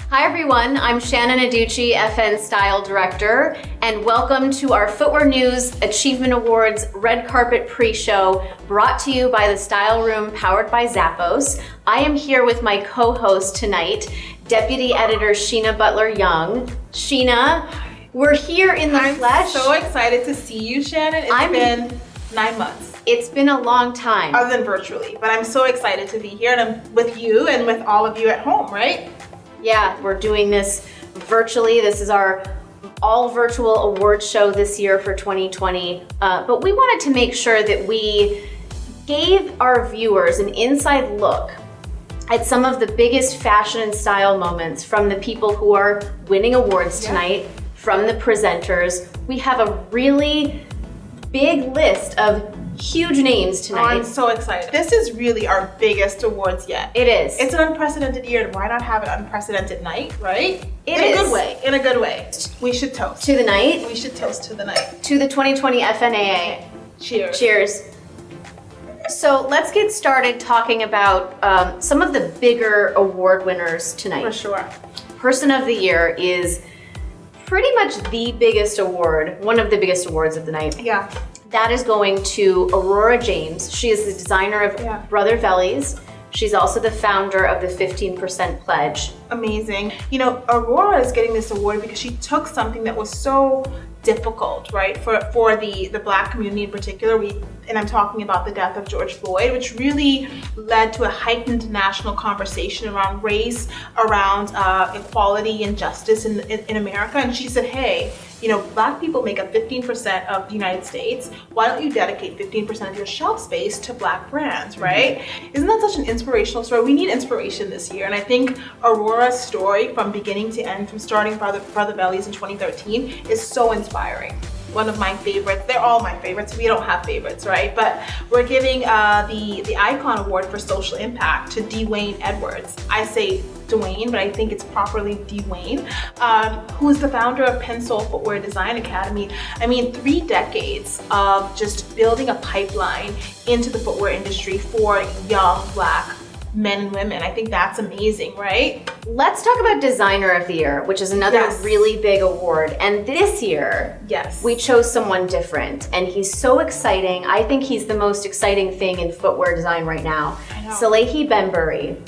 Hi everyone, I'm Shannon Aducci, FN Style Director, and welcome to our Footwear News Achievement Awards Red Carpet Pre-Show, brought to you by the Style Room, powered by Zappos. I am here with my co-host tonight, Deputy Editor Sheena Butler-Young. Sheena, we're here in the flesh. I'm so excited to see you, Shannon. It's been 9 months. It's been a long time. Other than virtually, but I'm so excited to be here and I'm with you and with all of you at home, right? Yeah, we're doing this virtually. This is our all virtual award show this year for 2020. But we wanted to make sure that we gave our viewers an inside look at some of the biggest fashion and style moments from the people who are winning awards tonight, from the presenters. We have a really big list of huge names tonight. Oh, I'm so excited. This is really our biggest awards yet. It is. It's an unprecedented year, and why not have an unprecedented night, right? In a good way. In a good way. We should toast. To the night? We should toast to the night. To the 2020 FNAA. Cheers. Cheers. So let's get started talking about some of the bigger award winners tonight. For sure. Person of the Year is pretty much the biggest award, one of the biggest awards of the night. Yeah. That is going to Aurora James. She is the designer of Brother Vellies. She's also the founder of the 15% Pledge. Amazing. You know, Aurora is getting this award because she took something that was so difficult, right, for the Black community in particular. And I'm talking about the death of George Floyd, which really led to a heightened national conversation around race, around equality and justice in America. And she said, hey, you know, Black people make up 15% of the United States. Why don't you dedicate 15% of your shelf space to Black brands, right? Isn't that such an inspirational story? We need inspiration this year. And I think Aurora's story from beginning to end, from starting Brother Vellies in 2013, is so inspiring. One of my favorites. They're all my favorites. We don't have favorites, right? But we're giving the Icon Award for Social Impact to Dwayne Edwards. I say Dwayne, but I think it's properly Dwayne, who is the founder of Pencil Footwear Design Academy. I mean, 3 decades of just building a pipeline into the footwear industry for young Black men and women. I think that's amazing, right? Let's talk about Designer of the Year, which is another really big award. And this year, we chose someone different. And he's so exciting. I think he's the most exciting thing in footwear design right now. Salehi Benbury,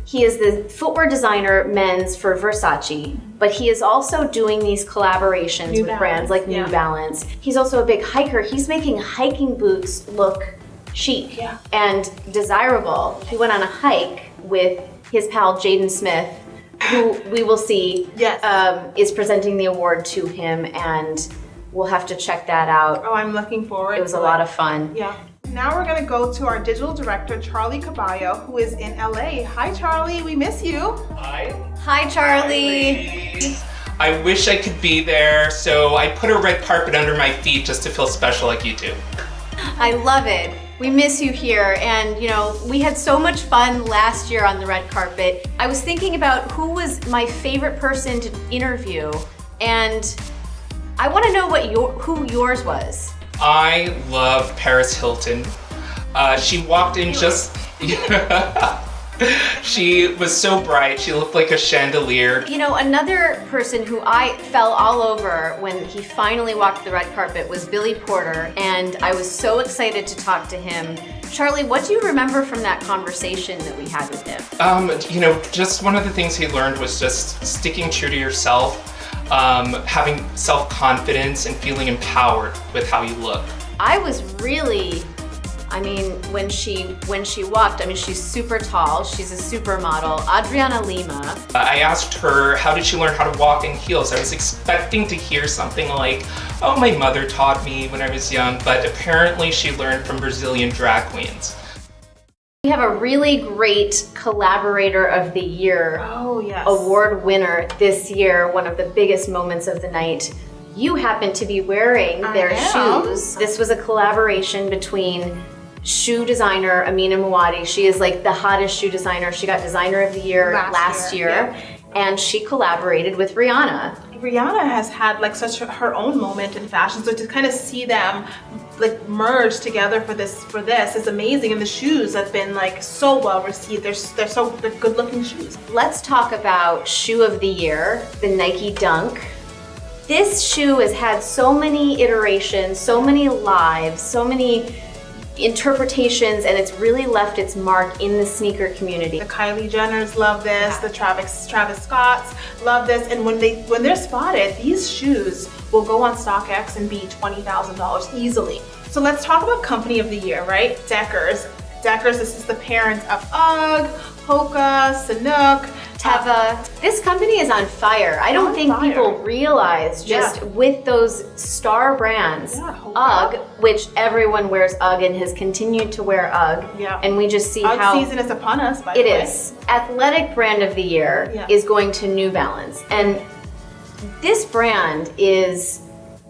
he is the footwear designer men's for Versace, but he is also doing these collaborations with brands like New Balance. He's also a big hiker. He's making hiking boots look chic and desirable. He went on a hike with his pal Jaden Smith, who we will see is presenting the award to him, and we'll have to check that out. Oh, I'm looking forward. It was a lot of fun. Yeah. Now we're gonna go to our digital director, Charlie Caballo, who is in LA. Hi, Charlie, we miss you. Hi. Hi, Charlie. Hi, I wish I could be there, so I put a red carpet under my feet just to feel special like you do. I love it. We miss you here, and you know, we had so much fun last year on the red carpet. I was thinking about who was my favorite person to interview, and I want to know who yours was. I love Paris Hilton. She walked in she was so bright. She looked like a chandelier. You know, another person who I fell all over when he finally walked the red carpet was Billy Porter, and I was so excited to talk to him. Charlie, what do you remember from that conversation that we had with him? You know, just one of the things he learned was just sticking true to yourself, having self-confidence and feeling empowered with how you look. I was really, I mean, when she walked, I mean, she's super tall. She's a supermodel, Adriana Lima. I asked her, how did she learn how to walk in heels? I was expecting to hear something like, oh, my mother taught me when I was young, but apparently she learned from Brazilian drag queens. We have a really great Collaborator of the Year award winner this year, one of the biggest moments of the night. You happen to be wearing their shoes. This was a collaboration between shoe designer Amina Muaddi. She is like the hottest shoe designer. She got Designer of the Year last year. And she collaborated with Rihanna. Rihanna has had like such her own moment in fashion, so to kind of see them like merge together for this is amazing. And the shoes have been like so well received. They're good looking shoes. Let's talk about shoe of the year, the Nike Dunk. This shoe has had so many iterations, so many lives, so many interpretations, and it's really left its mark in the sneaker community. The Kylie Jenners love this, the Travis Scotts love this, and when they're spotted, these shoes will go on StockX and be $20,000 easily. So let's talk about company of the year, right? Deckers, this is the parent of UGG, Hoka, Sanuk, Teva. This company is on fire. I don't think people realize just with those star brands, UGG, which everyone wears UGG and has continued to wear UGG. Yeah. And we just see UGG how season is upon us, by the way. It is. Athletic brand of the year is going to New Balance. And this brand is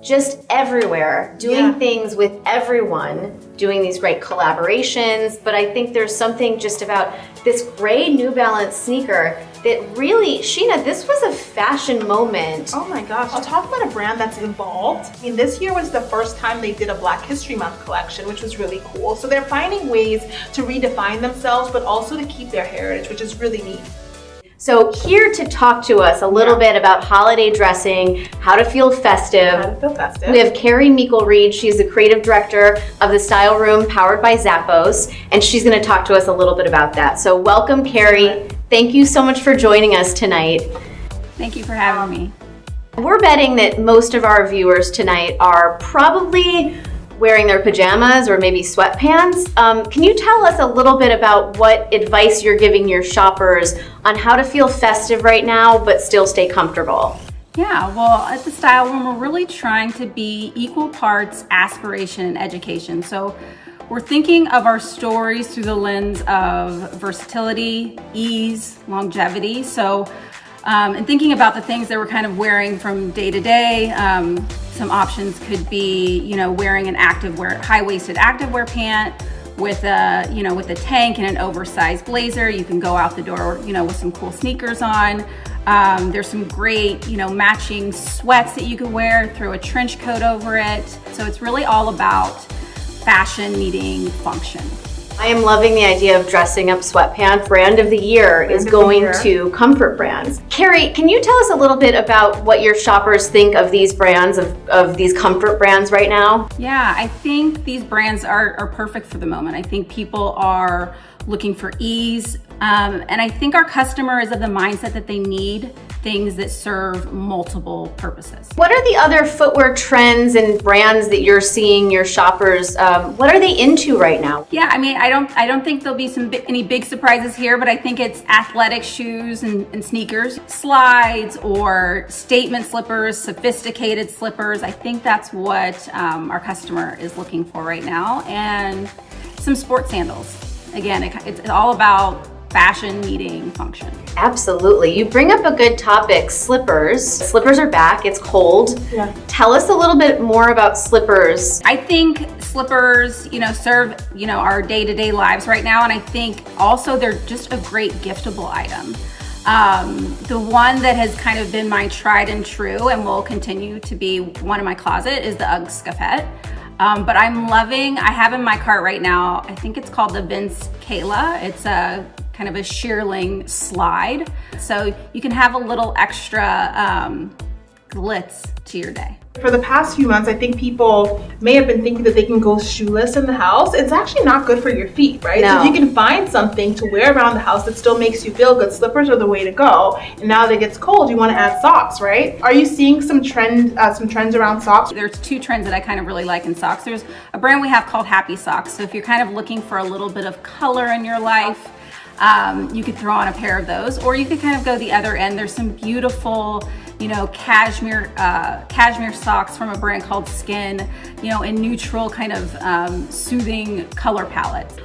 just everywhere, doing things with everyone, doing these great collaborations. But I think there's something just about this gray New Balance sneaker that really, Sheena, this was a fashion moment. Oh my gosh. I'll talk about a brand that's evolved. I mean, this year was the first time they did a Black History Month collection, which was really cool. So they're finding ways to redefine themselves, but also to keep their heritage, which is really neat. So here to talk to us a little bit about holiday dressing, how to feel festive. We have Carrie Meikle-Reed. She's the creative director of the Style Room powered by Zappos, and she's going to talk to us a little bit about that. So welcome, Carrie. Thank you so much for joining us tonight. Thank you for having me. We're betting that most of our viewers tonight are probably wearing their pajamas or maybe sweatpants. Can you tell us a little bit about what advice you're giving your shoppers on how to feel festive right now but still stay comfortable? Yeah, well, at the Style Room, we're really trying to be equal parts aspiration and education. So we're thinking of our stories through the lens of versatility, ease, longevity. So, and thinking about the things that we're kind of wearing from day to day. Some options could be, wearing an high-waisted activewear pant with a tank and an oversized blazer. You can go out the door, with some cool sneakers on. There's some great, matching sweats that you can wear, throw a trench coat over it. So it's really all about fashion meeting function. I am loving the idea of dressing up sweatpants. Brand of the year is going to Comfort Brands. Carrie, can you tell us a little bit about what your shoppers think of these brands, of these comfort brands right now? Yeah, I think these brands are perfect for the moment. I think people are looking for ease, and I think our customer is of the mindset that they need things that serve multiple purposes. What are the other footwear trends and brands that you're seeing your shoppers, what are they into right now? Yeah, I mean, I don't think there'll be any big surprises here, but I think it's athletic shoes and sneakers, slides or statement slippers, sophisticated slippers. I think that's what our customer is looking for right now, and some sports sandals. Again, it's all about fashion meeting function. Absolutely. You bring up a good topic, slippers. Slippers are back, it's cold. Yeah. Tell us a little bit more about slippers. I think slippers, serve, our day-to-day lives right now. And I think also they're just a great giftable item. The one that has kind of been my tried and true and will continue to be one in my closet is the UGG Scuffette. But I have in my cart right now, I think it's called the Vince Kayla. It's a kind of a shearling slide. So you can have a little extra glitz to your day. For the past few months, I think people may have been thinking that they can go shoeless in the house. It's actually not good for your feet, right? No. So if you can find something to wear around the house that still makes you feel good, slippers are the way to go. And now that it gets cold, you want to add socks, right? Are you seeing some trends around socks? There's two trends that I kind of really like in socks. There's a brand we have called Happy Socks. So if you're kind of looking for a little bit of color in your life, you could throw on a pair of those, or you could kind of go the other end. There's some beautiful, cashmere socks from a brand called Skin, in neutral kind of soothing color palettes.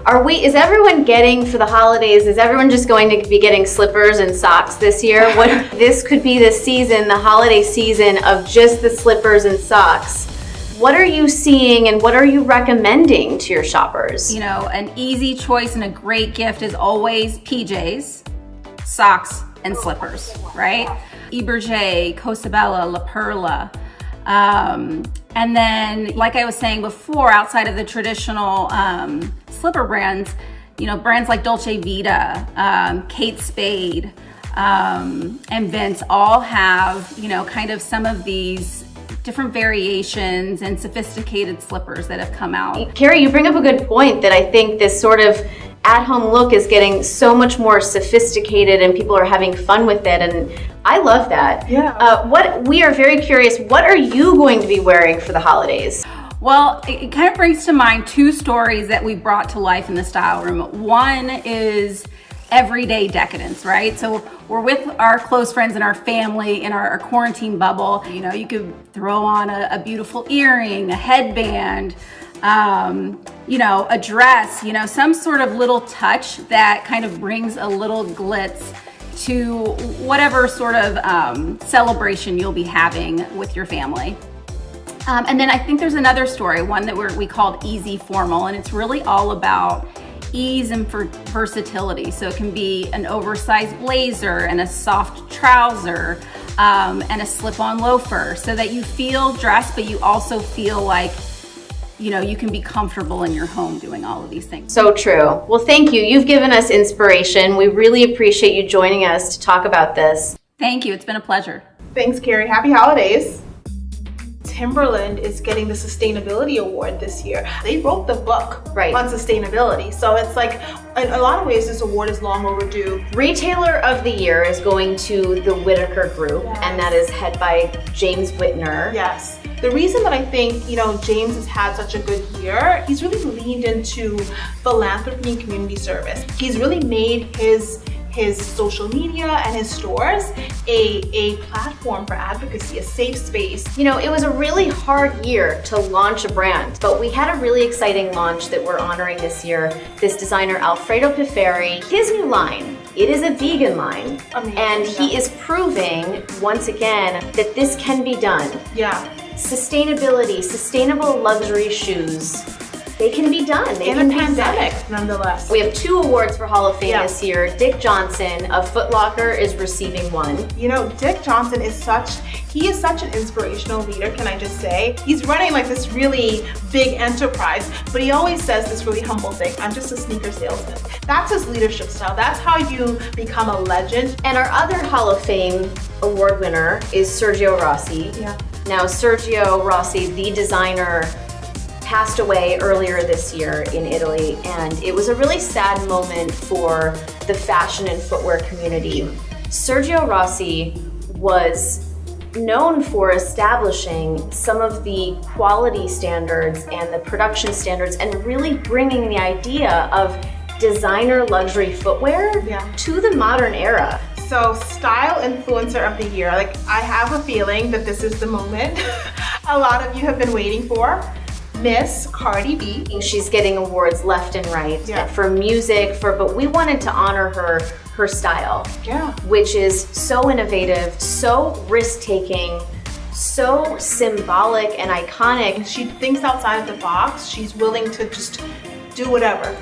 Is everyone getting, for the holidays, is everyone just going to be getting slippers and socks this year? This could be the season, the holiday season of just the slippers and socks. What are you seeing and what are you recommending to your shoppers? An easy choice and a great gift is always PJs, socks, and slippers, right? Iberge, Cosabella, La Perla. And then, like I was saying before, outside of the traditional slipper brands, brands like Dolce Vita, Kate Spade, and Vince all have, kind of some of these different variations and sophisticated slippers that have come out. Carrie, you bring up a good point that I think this sort of at-home look is getting so much more sophisticated and people are having fun with it, and I love that. Yeah. We are very curious, what are you going to be wearing for the holidays? Well, it kind of brings to mind two stories that we brought to life in the style room. One is everyday decadence, right? So we're with our close friends and our family in our quarantine bubble. You could throw on a beautiful earring, a headband, a dress, some sort of little touch that kind of brings a little glitz to whatever sort of celebration you'll be having with your family. And then I think there's another story, one that we called Easy Formal, and it's really all about ease and versatility. So it can be an oversized blazer and a soft trouser and a slip-on loafer, so that you feel dressed, but you also feel like you can be comfortable in your home doing all of these things. So true. Well, thank you. You've given us inspiration. We really appreciate you joining us to talk about this. Thank you. It's been a pleasure. Thanks, Carrie. Happy holidays. Timberland is getting the Sustainability Award this year. They wrote the book on sustainability. So it's like, in a lot of ways, this award is long overdue. Retailer of the Year is going to the Whitaker Group, and that is head by James Whitner. Yes. The reason that I think, James has had such a good year, he's really leaned into philanthropy and community service. He's really made his social media and his stores a platform for advocacy, a safe space. It was a really hard year to launch a brand, but we had a really exciting launch that we're honoring this year. This designer, Alfredo Pifferi, his new line, it is a vegan line. Amazing. And he is proving, once again, that this can be done. Yeah. Sustainability, sustainable luxury shoes, they can be done. They can In be a pandemic, said. nonetheless. We have 2 awards for Hall of Fame this year. Dick Johnson of Foot Locker is receiving 1. Dick Johnson is such an inspirational leader, can I just say. He's running like this really big enterprise, but he always says this really humble thing: I'm just a sneaker salesman. That's his leadership style. That's how you become a legend. And our other Hall of Fame award winner is Sergio Rossi. Yeah. Now, Sergio Rossi, the designer, passed away earlier this year in Italy, and it was a really sad moment for the fashion and footwear community. Sergio Rossi was known for establishing some of the quality standards and the production standards and really bringing the idea of designer luxury footwear to the modern era. So, Style Influencer of the Year, I have a feeling that this is the moment a lot of you have been waiting for. Miss Cardi B. She's getting awards left and right for music, but we wanted to honor her style, which is so innovative, so risk-taking, so symbolic and iconic. She thinks outside of the box. She's willing to just do whatever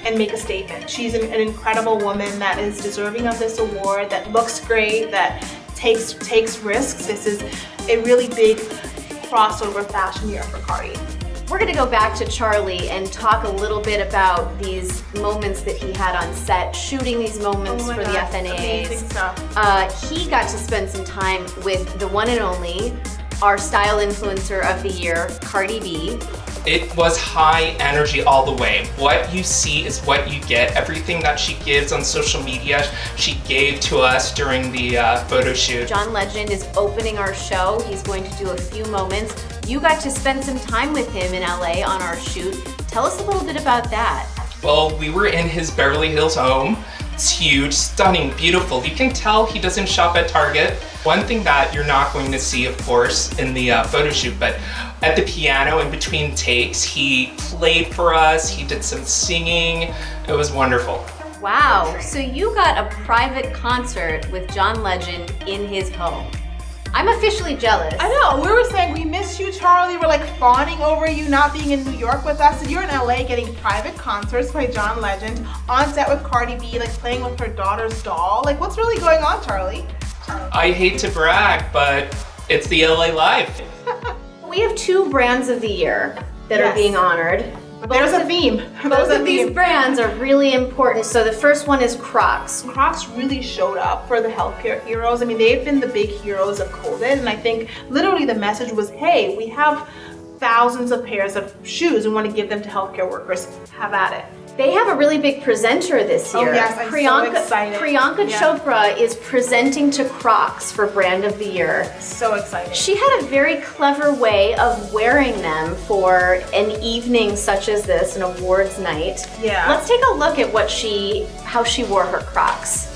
and make a statement. She's an incredible woman that is deserving of this award, that looks great, that takes risks. This is a really big crossover fashion year for Cardi. We're gonna go back to Charlie and talk a little bit about these moments that he had on set, shooting these moments for the FNAAs. Amazing stuff. He got to spend some time with the one and only, our Style Influencer of the Year, Cardi B. It was high energy all the way. What you see is what you get. Everything that she gives on social media, she gave to us during the photo shoot. John Legend is opening our show. He's going to do a few moments. You got to spend some time with him in LA on our shoot. Tell us a little bit about that. Well, we were in his Beverly Hills home. It's huge, stunning, beautiful. You can tell he doesn't shop at Target. One thing that you're not going to see, of course, in the photo shoot, but at the piano in between takes, he played for us, he did some singing. It was wonderful. Wow, so you got a private concert with John Legend in his home. I'm officially jealous. I know, we were saying we miss you, Charlie. We're fawning over you not being in New York with us. And you're in LA getting private concerts by John Legend, on set with Cardi B, playing with her daughter's doll. What's really going on, Charlie? I hate to brag, but it's the LA Live. We have 2 brands of the year that are being honored. There's a theme. Both of these brands are really important. So the first one is Crocs. Crocs really showed up for the healthcare heroes. I mean, they've been the big heroes of COVID. And I think literally the message was, hey, we have thousands of pairs of shoes. We want to give them to healthcare workers. Have at it. They have a really big presenter this year. Oh yes, I'm so excited. Priyanka Chopra is presenting to Crocs for Brand of the Year. So excited. She had a very clever way of wearing them for an evening such as this, an awards night. Yeah. Let's take a look at how she wore her Crocs.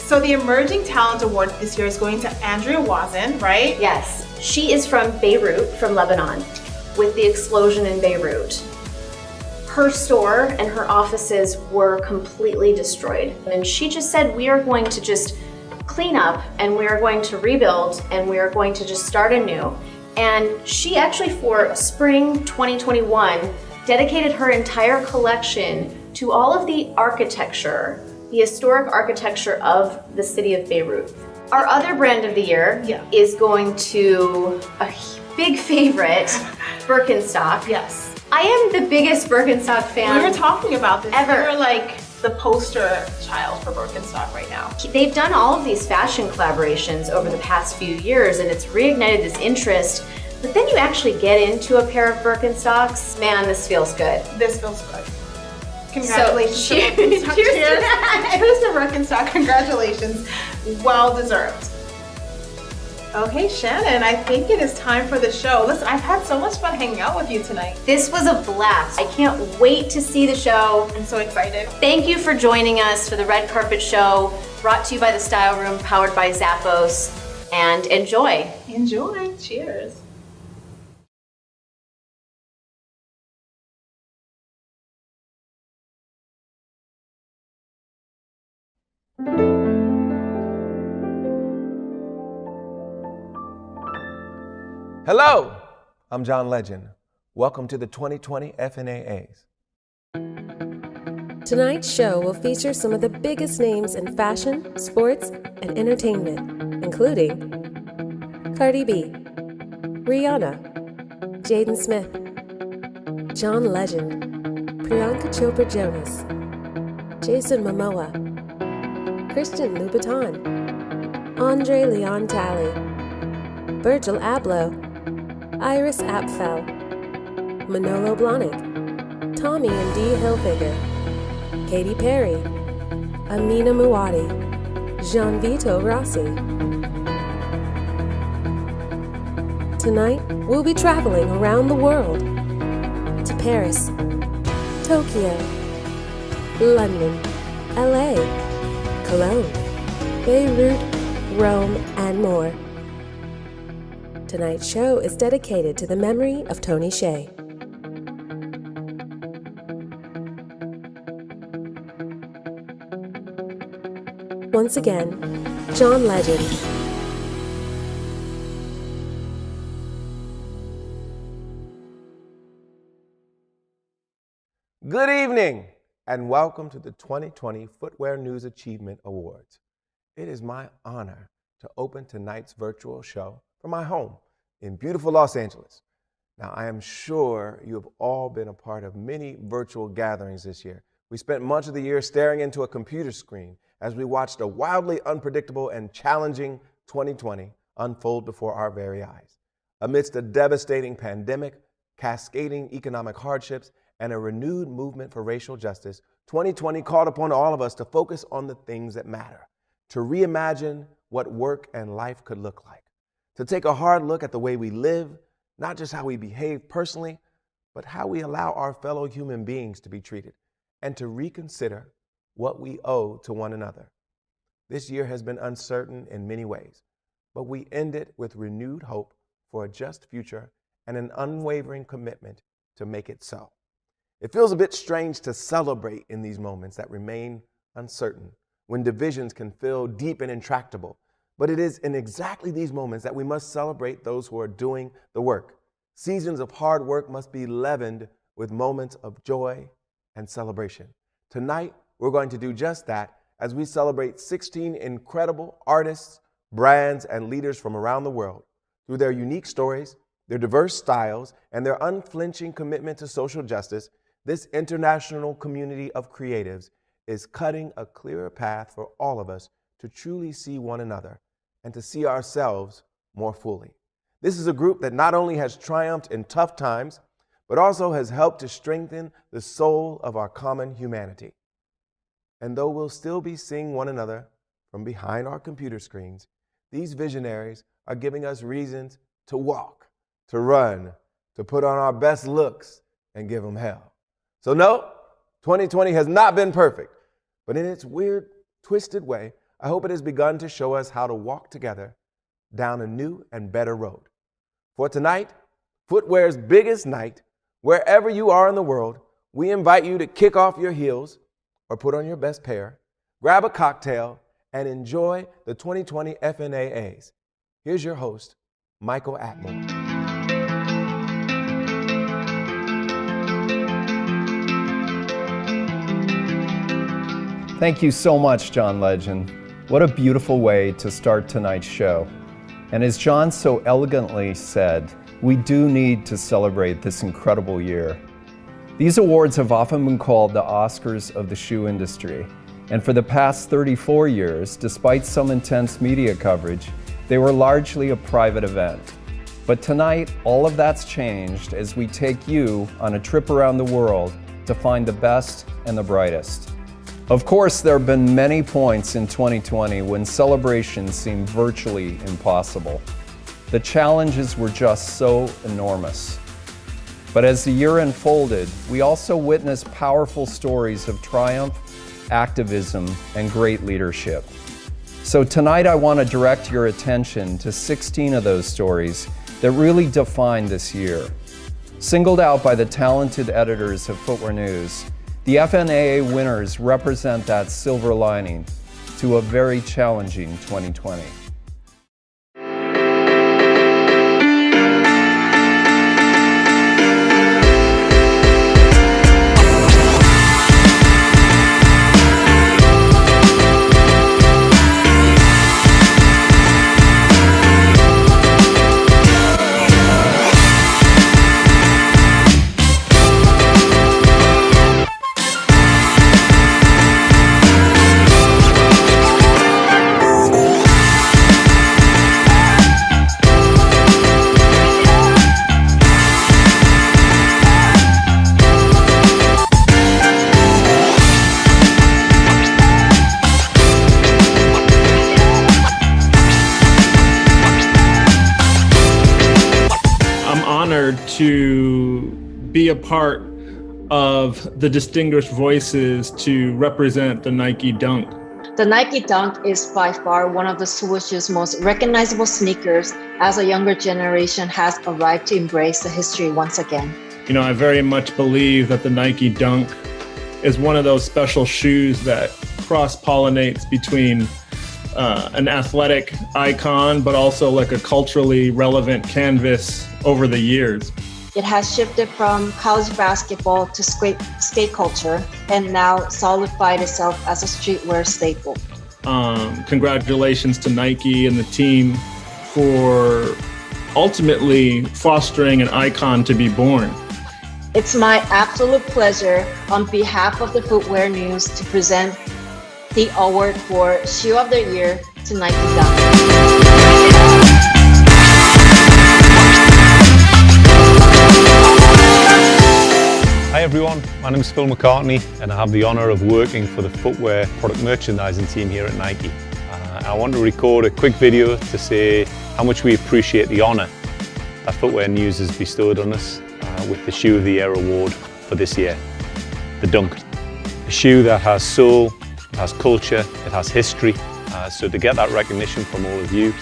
So the Emerging Talent Award this year is going to Andrea Wazin, right? Yes. She is from Beirut, from Lebanon, with the explosion in Beirut. Her store and her offices were completely destroyed. And she just said, we are going to just clean up and we are going to rebuild and we are going to just start anew. And she actually, for spring 2021, dedicated her entire collection to all of the architecture, the historic architecture of the city of Beirut. Our other brand of the year is going to a big favorite, Birkenstock. Yes. I am the biggest Birkenstock fan. We were talking about this. Ever. You're like the poster child for Birkenstock right now. They've done all of these fashion collaborations over the past few years and it's reignited this interest. But then you actually get into a pair of Birkenstocks, man, this feels good. This feels good. Congratulations So, to Birkenstock. cheers to that. Cheers to Birkenstock. Congratulations. Well deserved. Okay, Shannon, I think it is time for the show. Listen, I've had so much fun hanging out with you tonight. This was a blast. I can't wait to see the show. I'm so excited. Thank you for joining us for the Red Carpet Show, brought to you by the Style Room, powered by Zappos, and enjoy. Enjoy. Cheers. Hello, I'm John Legend. Welcome to the 2020 FNAAs. Tonight's show will feature some of the biggest names in fashion, sports, and entertainment, including Cardi B, Rihanna, Jaden Smith, John Legend, Priyanka Chopra Jonas, Jason Momoa, Christian Louboutin, Andre Leon Talley, Virgil Abloh, Iris Apfel, Manolo Blahnik, Tommy and Dee Hilfiger, Katy Perry, Amina Muaddi, Jean-Vito Rossi. Tonight, we'll be traveling around the world to Paris, Tokyo, London, LA, Cologne, Beirut, Rome, and more. Tonight's show is dedicated to the memory of Tony Hsieh. Once again, John Legend. Good evening, and welcome to the 2020 Footwear News Achievement Awards. It is my honor to open tonight's virtual show from my home in beautiful Los Angeles. Now, I am sure you have all been a part of many virtual gatherings this year. We spent much of the year staring into a computer screen as we watched a wildly unpredictable and challenging 2020 unfold before our very eyes. Amidst a devastating pandemic, cascading economic hardships, and a renewed movement for racial justice, 2020 called upon all of us to focus on the things that matter, to reimagine what work and life could look like, to take a hard look at the way we live, not just how we behave personally, but how we allow our fellow human beings to be treated, and to reconsider what we owe to one another. This year has been uncertain in many ways, but we end it with renewed hope for a just future and an unwavering commitment to make it so. It feels a bit strange to celebrate in these moments that remain uncertain, when divisions can feel deep and intractable. But it is in exactly these moments that we must celebrate those who are doing the work. Seasons of hard work must be leavened with moments of joy and celebration. Tonight, we're going to do just that as we celebrate 16 incredible artists, brands, and leaders from around the world. Through their unique stories, their diverse styles, and their unflinching commitment to social justice, this international community of creatives is cutting a clearer path for all of us to truly see one another and to see ourselves more fully. This is a group that not only has triumphed in tough times, but also has helped to strengthen the soul of our common humanity. And though we'll still be seeing one another from behind our computer screens, these visionaries are giving us reasons to walk, to run, to put on our best looks and give them hell. So no, 2020 has not been perfect, but in its weird, twisted way, I hope it has begun to show us how to walk together down a new and better road. For tonight, Footwear's biggest night, wherever you are in the world, we invite you to kick off your heels or put on your best pair, grab a cocktail, and enjoy the 2020 FNAAs. Here's your host, Michael Atmore. Thank you so much, John Legend. What a beautiful way to start tonight's show. And as John so elegantly said, we do need to celebrate this incredible year. These awards have often been called the Oscars of the shoe industry. And for the past 34 years, despite some intense media coverage, they were largely a private event. But tonight, all of that's changed as we take you on a trip around the world to find the best and the brightest. Of course, there have been many points in 2020 when celebrations seemed virtually impossible. The challenges were just so enormous. But as the year unfolded, we also witnessed powerful stories of triumph, activism, and great leadership. So tonight I want to direct your attention to 16 of those stories that really defined this year. Singled out by the talented editors of Footwear News, the FNAA winners represent that silver lining to a very challenging 2020. To be a part of the distinguished voices to represent the Nike Dunk. The Nike Dunk is by far one of the swoosh's most recognizable sneakers as a younger generation has arrived to embrace the history once again. You know, I very much believe that the Nike Dunk is one of those special shoes that cross-pollinates between an athletic icon, but also like a culturally relevant canvas over the years. It has shifted from college basketball to skate culture and now solidified itself as a streetwear staple. Congratulations to Nike and the team for ultimately fostering an icon to be born. It's my absolute pleasure on behalf of the Footwear News to present the award for Shoe of the Year to Nike Dunk. Hi everyone, my name is Phil McCartney and I have the honour of working for the footwear product merchandising team here at Nike. I want to record a quick video to say how much we appreciate the honour that Footwear News has bestowed on us with the Shoe of the Year award for this year, the Dunk. A shoe that has soul, it has culture, it has history, so to get that recognition from all of you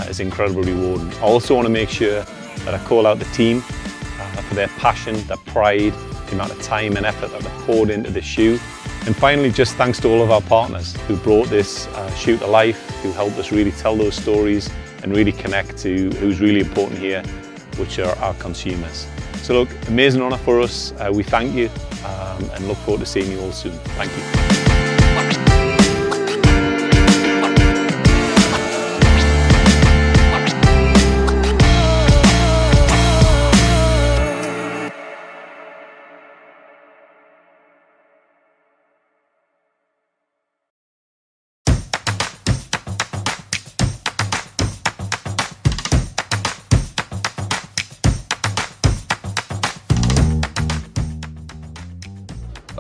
is incredibly rewarding. I also want to make sure that I call out the team for their passion, their pride, the amount of time and effort that they poured into the shoe. And finally, just thanks to all of our partners who brought this shoe to life, who helped us really tell those stories and really connect to who's really important here, which are our consumers. So look, amazing honour for us. We thank you and look forward to seeing you all soon. Thank you.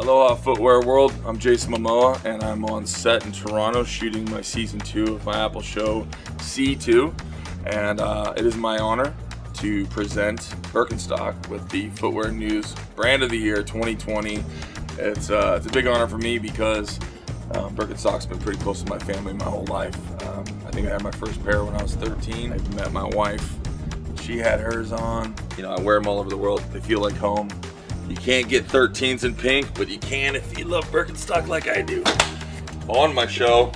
Aloha Footwear World, I'm Jason Momoa and I'm on set in Toronto shooting my season 2 of my Apple show C2, and it is my honor to present Birkenstock with the Footwear News Brand of the Year 2020. It's a big honor for me because Birkenstock's been pretty close to my family my whole life. I think I had my first pair when I was 13. I met my wife, she had hers on. You know, I wear them all over the world. They feel like home. You can't get 13s in pink, but you can if you love Birkenstock like I do. On my show,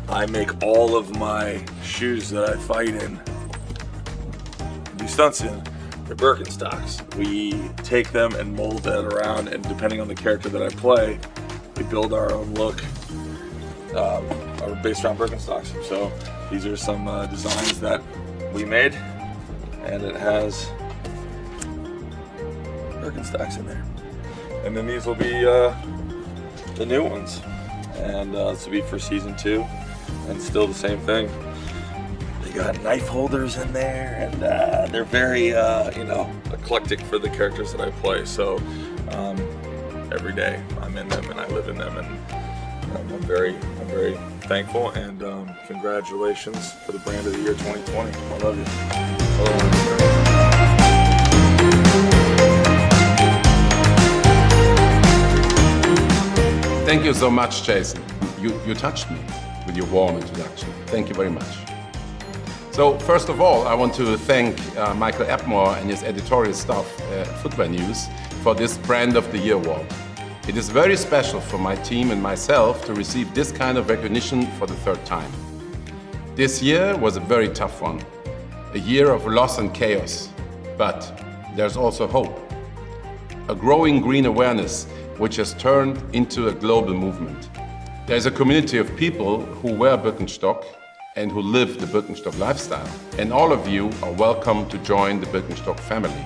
I make all of my shoes that I fight in, do stunts in, they're Birkenstocks. We take them and mold that around, and depending on the character that I play, we build our own look based around Birkenstocks. So these are some designs that we made, and it has Birkenstocks in there. And then these will be the new ones. And this will be for season 2. And still the same thing. They got knife holders in there, and they're very, eclectic for the characters that I play. So every day I'm in them and I live in them, and I'm very thankful. And congratulations for the Brand of the Year 2020. I love you. Thank you so much, Jason. You touched me with your warm introduction. Thank you very much. So first of all, I want to thank Michael Atmore and his editorial staff at Footwear News for this Brand of the Year award. It is very special for my team and myself to receive this kind of recognition for the 3rd time. This year was a very tough one, a year of loss and chaos, but there's also hope. A growing green awareness which has turned into a global movement. There's a community of people who wear Birkenstock and who live the Birkenstock lifestyle. And all of you are welcome to join the Birkenstock family.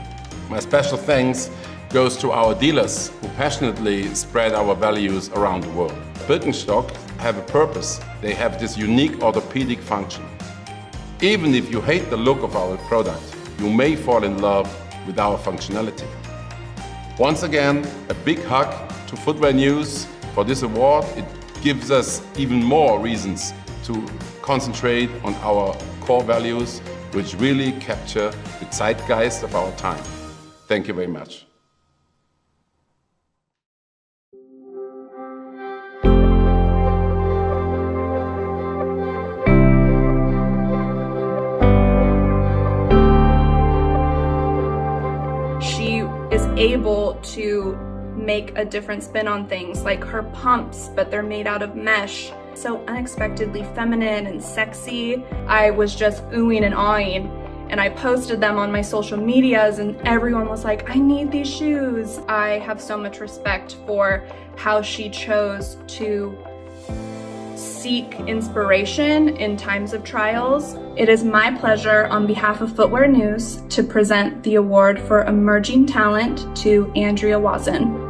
My special thanks goes to our dealers who passionately spread our values around the world. Birkenstock have a purpose. They have this unique orthopedic function. Even if you hate the look of our product, you may fall in love with our functionality. Once again, a big hug to Footwear News for this award. It gives us even more reasons to concentrate on our core values, which really capture the zeitgeist of our time. Thank you very much. Able to make a different spin on things, like her pumps, but they're made out of mesh. So unexpectedly feminine and sexy. I was just oohing and awing, and I posted them on my social medias, and everyone was like, I need these shoes. I have so much respect for how she chose to seek inspiration in times of trials. It is my pleasure on behalf of Footwear News to present the award for Emerging Talent to Andrea Wazin.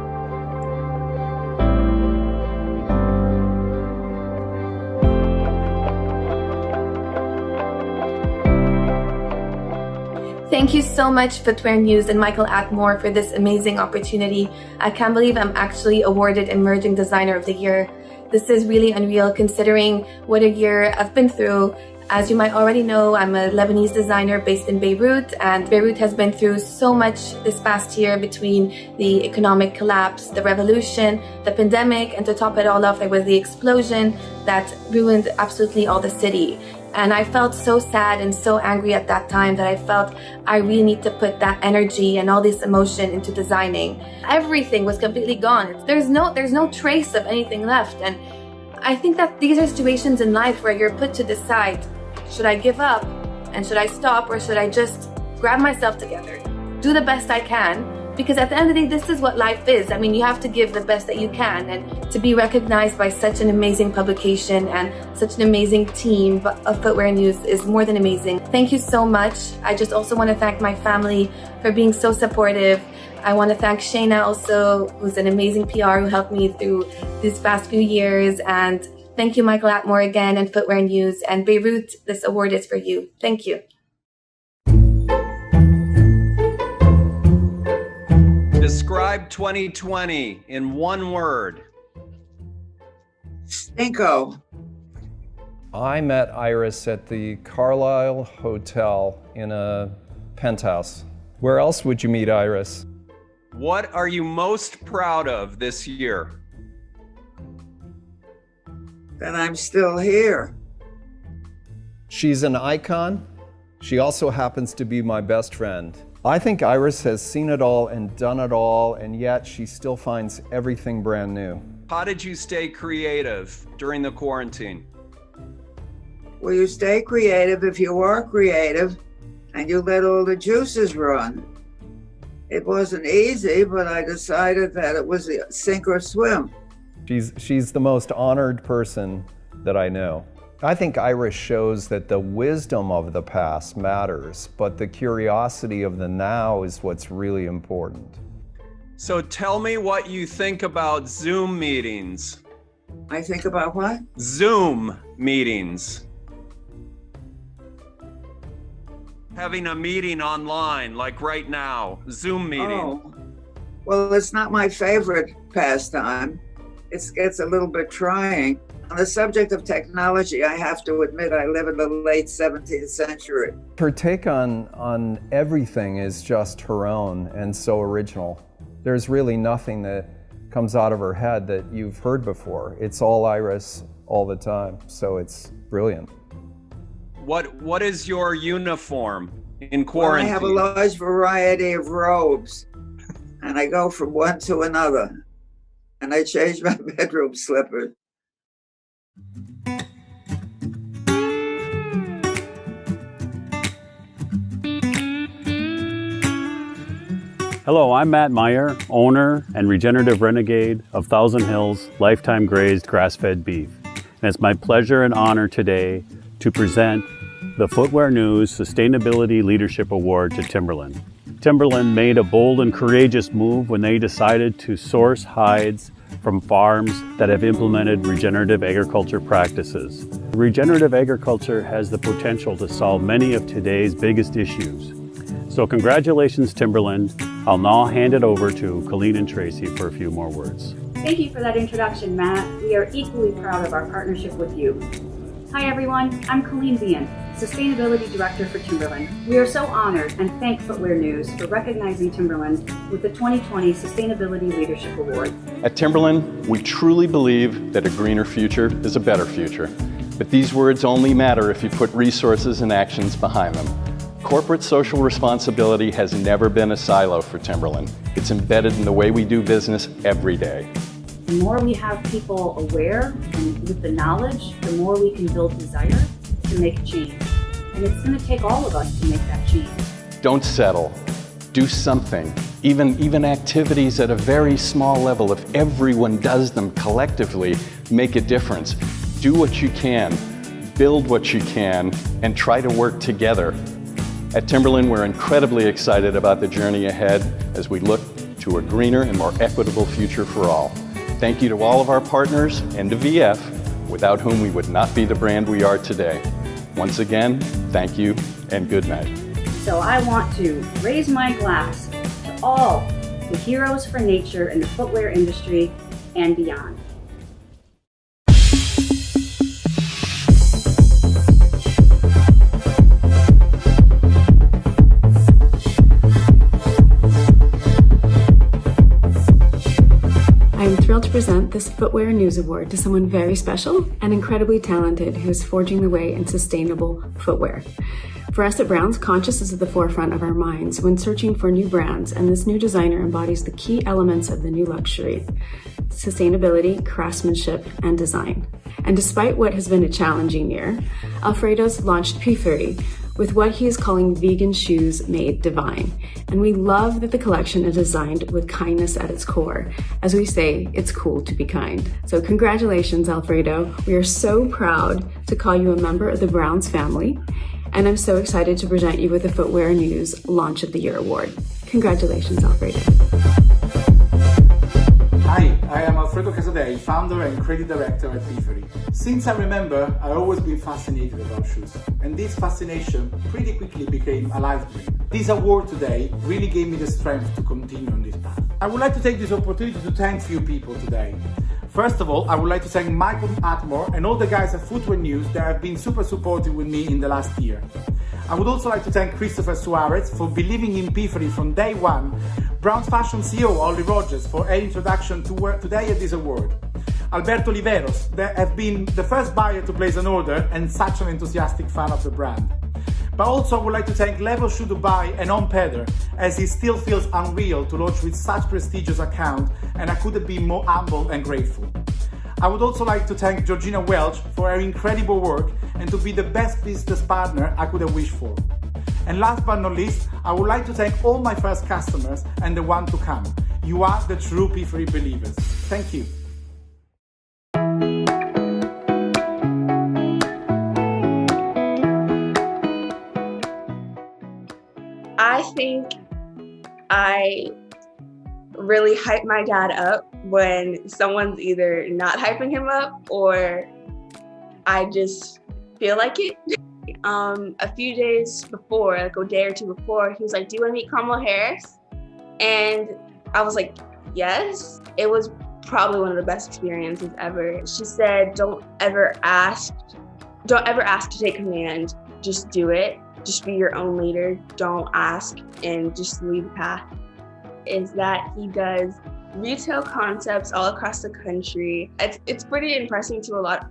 Thank you so much, Footwear News and Michael Atmore, for this amazing opportunity. I can't believe I'm actually awarded Emerging Designer of the Year. This is really unreal considering what a year I've been through. As you might already know, I'm a Lebanese designer based in Beirut, and Beirut has been through so much this past year between the economic collapse, the revolution, the pandemic, and to top it all off, there was the explosion that ruined absolutely all the city. And I felt so sad and so angry at that time that I felt I really need to put that energy and all this emotion into designing. Everything was completely gone. There's no trace of anything left. And I think that these are situations in life where you're put to decide, should I give up and should I stop, or should I just grab myself together, do the best I can? Because at the end of the day, this is what life is. I mean, you have to give the best that you can, and to be recognized by such an amazing publication and such an amazing team of Footwear News is more than amazing. Thank you so much. I just also want to thank my family for being so supportive. I want to thank Shayna also, who's an amazing PR who helped me through these past few years. And thank you, Michael Atmore again, and Footwear News. And Beirut, this award is for you. Thank you. Describe Describe 2020 in one word. Stinko. I met Iris at the Carlisle Hotel in a penthouse. Where else would you meet Iris? What are you most proud of this year? That I'm still here. She's an icon. She also happens to be my best friend. I think Iris has seen it all and done it all, and yet she still finds everything brand new. How did you stay creative during the quarantine? Well, you stay creative if you are creative and you let all the juices run. It wasn't easy, but I decided that it was sink or swim. She's the most honored person that I know. I think Iris shows that the wisdom of the past matters, but the curiosity of the now is what's really important. So tell me what you think about Zoom meetings. I think about what? Zoom meetings. Having a meeting online, like right now, Zoom meeting. Oh. Well, it's not my favorite pastime. It gets a little bit trying. On the subject of technology, I have to admit I live in the late 17th century. Her take on everything is just her own and so original. There's really nothing that comes out of her head that you've heard before. It's all Iris all the time, so it's brilliant. What is your uniform in quarantine? Well, I have a large variety of robes, and I go from one to another, and I change my bedroom slippers. Hello, I'm Matt Meyer, owner and regenerative renegade of Thousand Hills Lifetime Grazed Grass-Fed Beef. And it's my pleasure and honor today to present the Footwear News Sustainability Leadership Award to Timberland. Timberland made a bold and courageous move when they decided to source hides from farms that have implemented regenerative agriculture practices. Regenerative agriculture has the potential to solve many of today's biggest issues. So congratulations, Timberland. I'll now hand it over to Colleen and Tracy for a few more words. Thank you for that introduction, Matt. We are equally proud of our partnership with you. Hi everyone, I'm Colleen Vian, Sustainability Director for Timberland. We are so honored and thank Footwear News for recognizing Timberland with the 2020 Sustainability Leadership Award. At Timberland, we truly believe that a greener future is a better future. But these words only matter if you put resources and actions behind them. Corporate social responsibility has never been a silo for Timberland. It's embedded in the way we do business every day. The more we have people aware and with the knowledge, the more we can build desire to make a change. And it's going to take all of us to make that change. Don't settle. Do something. Even activities at a very small level, if everyone does them collectively, make a difference. Do what you can, build what you can, and try to work together. At Timberland, we're incredibly excited about the journey ahead as we look to a greener and more equitable future for all. Thank you to all of our partners and to VF, without whom we would not be the brand we are today. Once again, thank you and good night. So I want to raise my glass to all the heroes for nature in the footwear industry and beyond. I'm thrilled to present this Footwear News Award to someone very special and incredibly talented who is forging the way in sustainable footwear. For us at Browns, conscious is at the forefront of our minds when searching for new brands, and this new designer embodies the key elements of the new luxury: sustainability, craftsmanship, and design. And despite what has been a challenging year, Alfredo's launched P30 with what he is calling vegan shoes made divine. And we love that the collection is designed with kindness at its core. As we say, it's cool to be kind. So congratulations, Alfredo. We are so proud to call you a member of the Browns family. And I'm so excited to present you with the Footwear News Launch of the Year Award. Congratulations, Alfredo. Hi, I am Alfredo Casadei, founder and creative director at P30. Since I remember, I've always been fascinated about shoes, and this fascination pretty quickly became a life dream. This award today really gave me the strength to continue on this path. I would like to take this opportunity to thank a few people today. First of all, I would like to thank Michael Atmore and all the guys at Footwear News that have been super supportive with me in the last year. I would also like to thank Christopher Suarez for believing in Piffery from day one, Brown's fashion CEO Ollie Rogers for her introduction to work today at this award, Alberto Oliveros that have been the first buyer to place an order and such an enthusiastic fan of the brand. But also I would like to thank Level Shoe Dubai and On Pedder, as it still feels unreal to launch with such prestigious account, and I couldn't be more humble and grateful. I would also like to thank Georgina Welch for her incredible work and to be the best business partner I could have wished for. And last but not least, I would like to thank all my first customers and the one to come. You are the true Piffery believers. Thank you. I think I really hype my dad up when someone's either not hyping him up or I just feel like it. A few days before, like a day or two before, he was like, "Do you want to meet Kamala Harris?" And I was like, "Yes." It was probably one of the best experiences ever. She said, don't ever ask to take command, just do it. Just be your own leader, don't ask, and just lead the path. Is that he does retail concepts all across the country. It's pretty impressive to a lot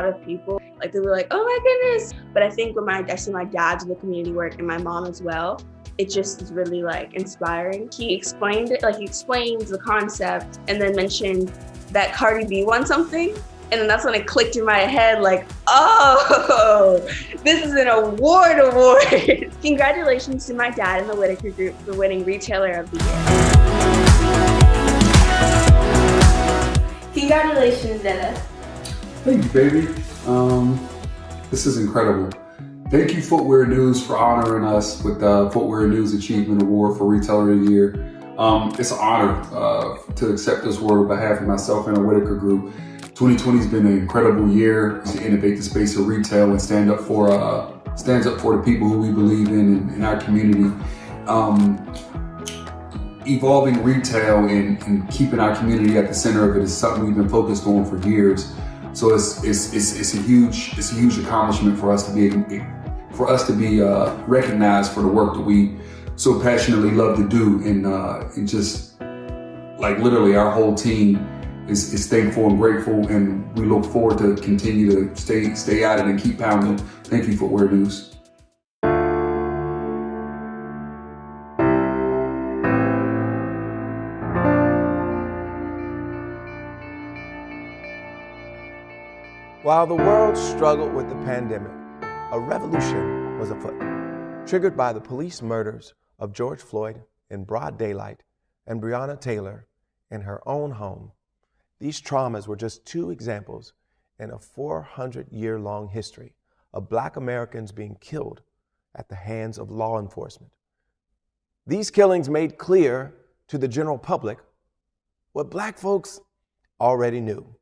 of people. Like they were like, "Oh my goodness!" But I think when I see my dad do the community work and my mom as well, it just is really like inspiring. He explained it, like he explains the concept and then mentioned that Cardi B won something. And then that's when it clicked in my head like, oh, this is an award. Congratulations to my dad and the Whitaker Group for winning Retailer of the Year. Congratulations, Dennis. Thank you, baby. This is incredible. Thank you, Footwear News, for honoring us with the Footwear News Achievement Award for Retailer of the Year. It's an honor to accept this award on behalf of myself and the Whitaker Group. 2020 has been an incredible year to innovate the space of retail and stands up for the people who we believe in our community. Evolving retail and keeping our community at the center of it is something we've been focused on for years. So it's a huge accomplishment for us to be recognized for the work that we so passionately love to do, and just like literally our whole team is thankful and grateful, and we look forward to continue to stay at it and keep pounding. Thank you, Footwear News. While the world struggled with the pandemic, a revolution was afoot, triggered by the police murders of George Floyd in broad daylight and Breonna Taylor in her own home. These traumas were just two examples in a 400-year-long history of Black Americans being killed at the hands of law enforcement. These killings made clear to the general public what Black folks already knew.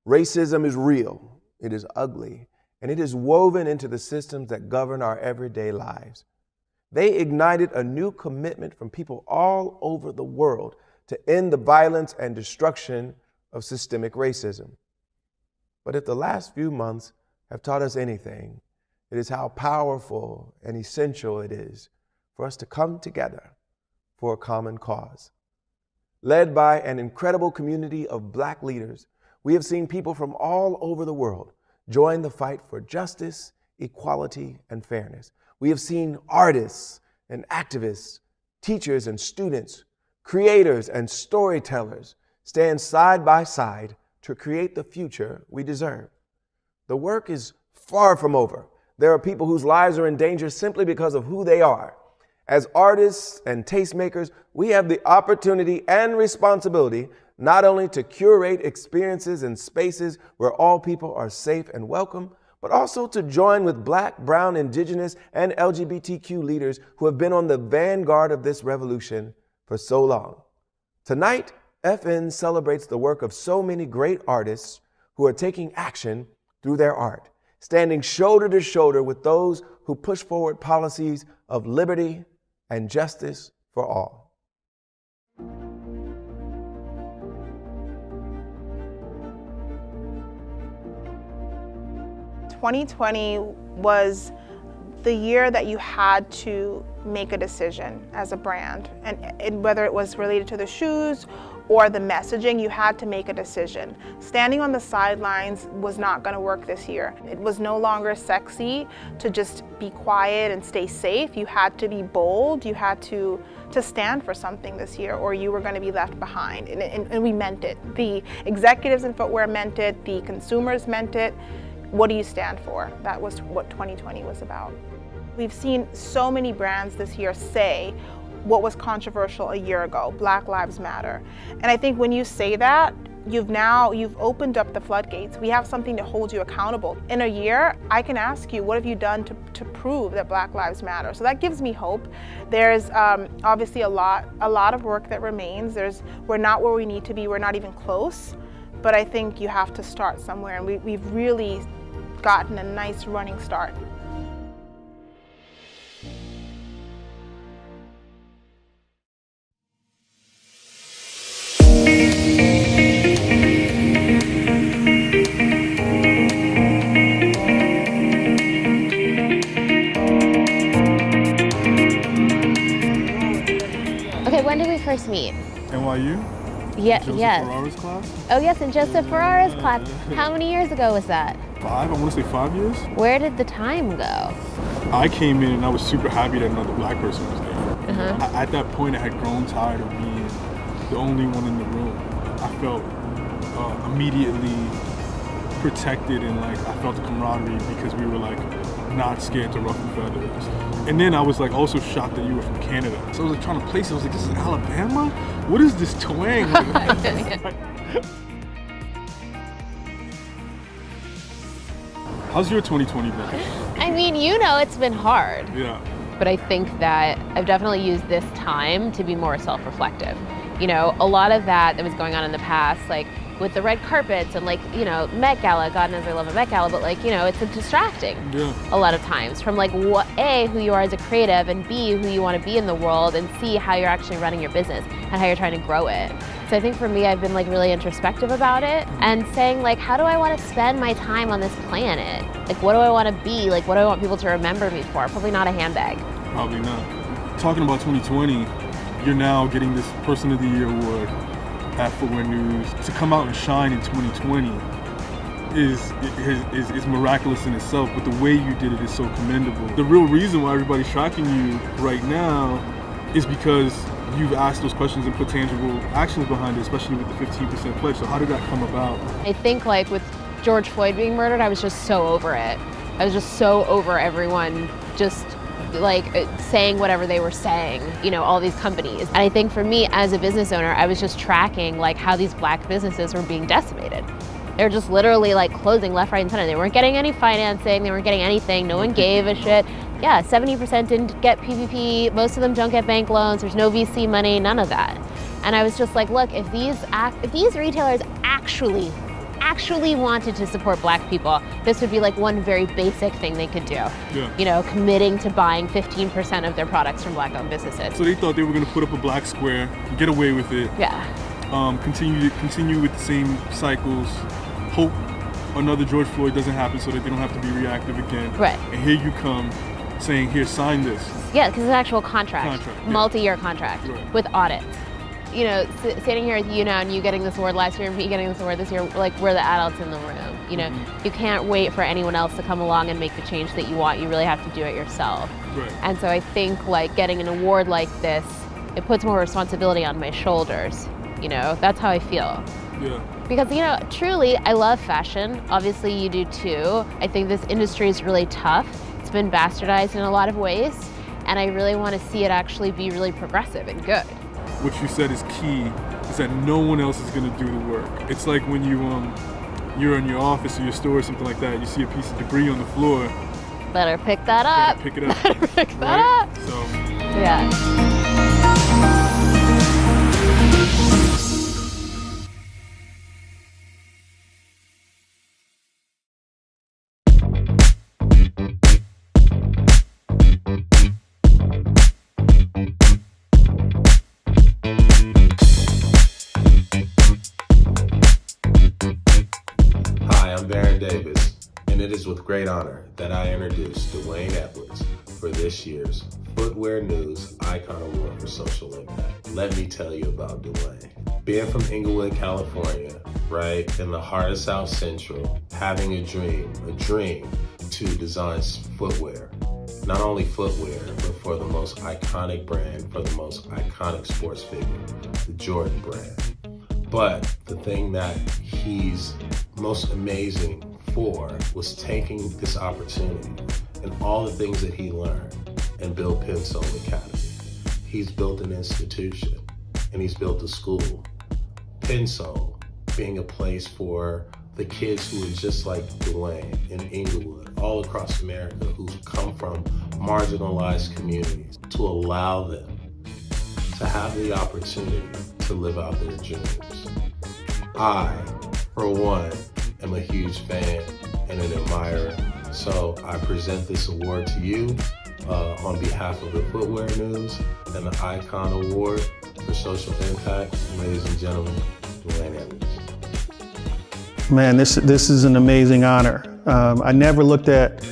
Racism is real, it is ugly, and it is woven into the systems that govern our everyday lives. They ignited a new commitment from people all over the world to end the violence and destruction of systemic racism. But if the last few months have taught us anything, it is how powerful and essential it is for us to come together for a common cause. Led by an incredible community of Black leaders, we have seen people from all over the world join the fight for justice, equality, and fairness. We have seen artists and activists, teachers and students, creators and storytellers stand side by side to create the future we deserve. The work is far from over. There are people whose lives are in danger simply because of who they are. As artists and tastemakers, we have the opportunity and responsibility not only to curate experiences and spaces where all people are safe and welcome, but also to join with Black, Brown, Indigenous, and LGBTQ leaders who have been on the vanguard of this revolution for so long. Tonight, FN celebrates the work of so many great artists who are taking action through their art. standing shoulder to shoulder with those who push forward policies of liberty and justice for all. 2020 was the year that you had to make a decision as a brand, and whether it was related to the shoes or the messaging, you had to make a decision. Standing on the sidelines was not going to work this year. It was no longer sexy to just be quiet and stay safe. You had to be bold. You had to stand for something this year, or you were going to be left behind. And we meant it. The executives in footwear meant it. The consumers meant it. What do you stand for? That was what 2020 was about. We've seen so many brands this year say what was controversial a year ago, Black Lives Matter. And I think when you say that, you've opened up the floodgates. We have something to hold you accountable. In a year, I can ask you, what have you done to prove that Black Lives Matter? So that gives me hope. There's obviously a lot of work that remains. We're not where we need to be. We're not even close. But I think you have to start somewhere, and we've really gotten a nice running start. Okay, when did we first meet? NYU? Yeah, Joseph yes. Ferrara's class? Oh yes, in Joseph Ferrara's class. How many years ago was that? 5, I want to say 5 years. Where did the time go? I came in and I was super happy that another black person was there. At that point, I had grown tired of being the only one in the room. I felt immediately protected, and like I felt the camaraderie because we were like not scared to ruffle feathers. And then I was like also shocked that you were from Canada. So I was like trying to place it. I was like, this is Alabama? What is this twang? How's your 2020 been? I mean, it's been hard. Yeah. But I think that I've definitely used this time to be more self-reflective. A lot of that was going on in the past, like with the red carpets and Met Gala, God knows I love a Met Gala, but it's a distracting a lot of times from what, A, who you are as a creative, and B, who you want to be in the world, and C, how you're actually running your business and how you're trying to grow it. So I think for me, I've been really introspective about it and saying how do I want to spend my time on this planet? What do I want to be? What do I want people to remember me for? Probably not a handbag. Probably not. Talking about 2020, you're now getting this Person of the Year award at Footwear News. To come out and shine in 2020 is miraculous in itself, but the way you did it is so commendable. The real reason why everybody's tracking you right now is because you've asked those questions and put tangible actions behind it, especially with the 15% pledge. So how did that come about? I think with George Floyd being murdered, I was just so over it. I was just so over everyone just saying whatever they were saying, all these companies. And I think for me as a business owner, I was just tracking how these black businesses were being decimated. They were just literally closing left, right, and center. They weren't getting any financing. They weren't getting anything. No one gave a shit. Yeah, 70% didn't get PPP. Most of them don't get bank loans. There's no VC money, none of that. And I was just look, if these retailers actually wanted to support black people, this would be one very basic thing they could do. Yeah. Committing to buying 15% of their products from black-owned businesses. So they thought they were going to put up a black square, get away with it. Yeah. Continue with the same cycles. Hope another George Floyd doesn't happen so that they don't have to be reactive again. Right. And here you come saying, here, sign this. Yeah, because it's an actual contract. Multi-year contract with audits. Standing here with you now and you getting this award last year and me getting this award this year, we're the adults in the room. You can't wait for anyone else to come along and make the change that you want. You really have to do it yourself. Right. And so I think getting an award like this, it puts more responsibility on my shoulders. That's how I feel. Yeah. Because, truly, I love fashion. Obviously, you do too. I think this industry is really tough. It's been bastardized in a lot of ways. And I really want to see it actually be really progressive and good. What you said is key, is that no one else is going to do the work. It's like when you're in your office or your store or something like that, you see a piece of debris on the floor. Better pick that up. Pick it up. Better pick that up. So. Yeah. Aaron Davis, and it is with great honor that I introduce Dwayne Edwards for this year's Footwear News Icon Award for Social Impact. Let me tell you about Dwayne. Being from Inglewood, California, right in the heart of South Central, having a dream to design footwear. Not only footwear, but for the most iconic brand, for the most iconic sports figure, the Jordan brand. But the thing that he's most amazing for was taking this opportunity and all the things that he learned and build Pensole Academy. He's built an institution and he's built a school. Pensole being a place for the kids who are just like Dwayne in Inglewood, all across America, who come from marginalized communities, to allow them to have the opportunity to live out their dreams. I, for one, am a huge fan and an admirer, so I present this award to you on behalf of the Footwear News and the Icon Award for Social Impact. Ladies and gentlemen, Dwayne Edwards. Man, this is an amazing honor. I never looked at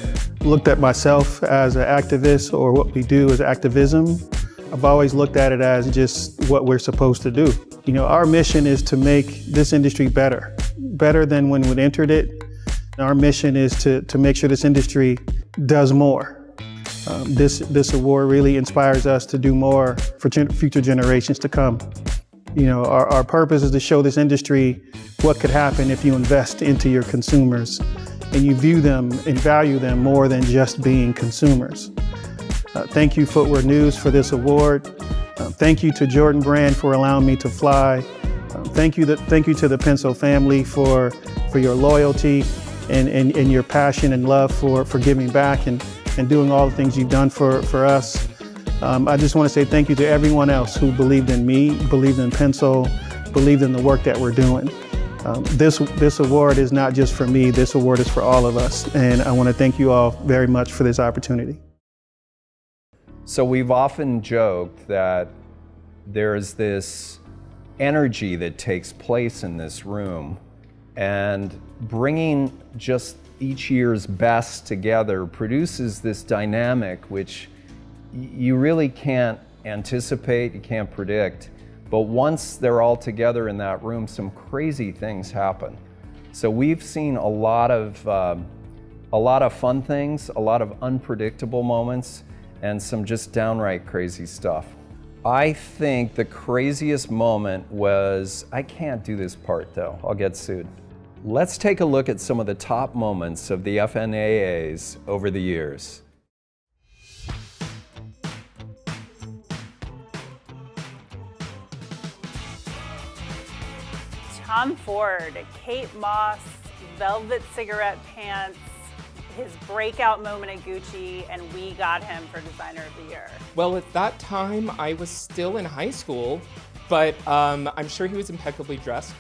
myself as an activist or what we do as activism. I've always looked at it as just what we're supposed to do. You know, our mission is to make this industry better than when we entered it. Our mission is to make sure this industry does more. This award really inspires us to do more for future generations to come. You know, our purpose is to show this industry what could happen if you invest into your consumers and you view them and value them more than just being consumers. Thank you, Footwear News, for this award. Thank you to Jordan Brand for allowing me to fly. Thank you to the Pensole family for your loyalty and your passion and love for giving back and doing all the things you've done for us. I just want to say thank you to everyone else who believed in me, believed in Pensole, believed in the work that we're doing. This award is not just for me, this award is for all of us. And I want to thank you all very much for this opportunity. So we've often joked that there's this energy that takes place in this room, and bringing just each year's best together produces this dynamic which you really can't anticipate, you can't predict, but once they're all together in that room, some crazy things happen. So we've seen a lot of fun things, a lot of unpredictable moments, and some just downright crazy stuff. I think the craziest moment was, I can't do this part though, I'll get sued. Let's take a look at some of the top moments of the FNAAs over the years. Tom Ford, Kate Moss, velvet cigarette pants, his breakout moment at Gucci, and we got him for Designer of the Year. Well, at that time, I was still in high school, but I'm sure he was impeccably dressed.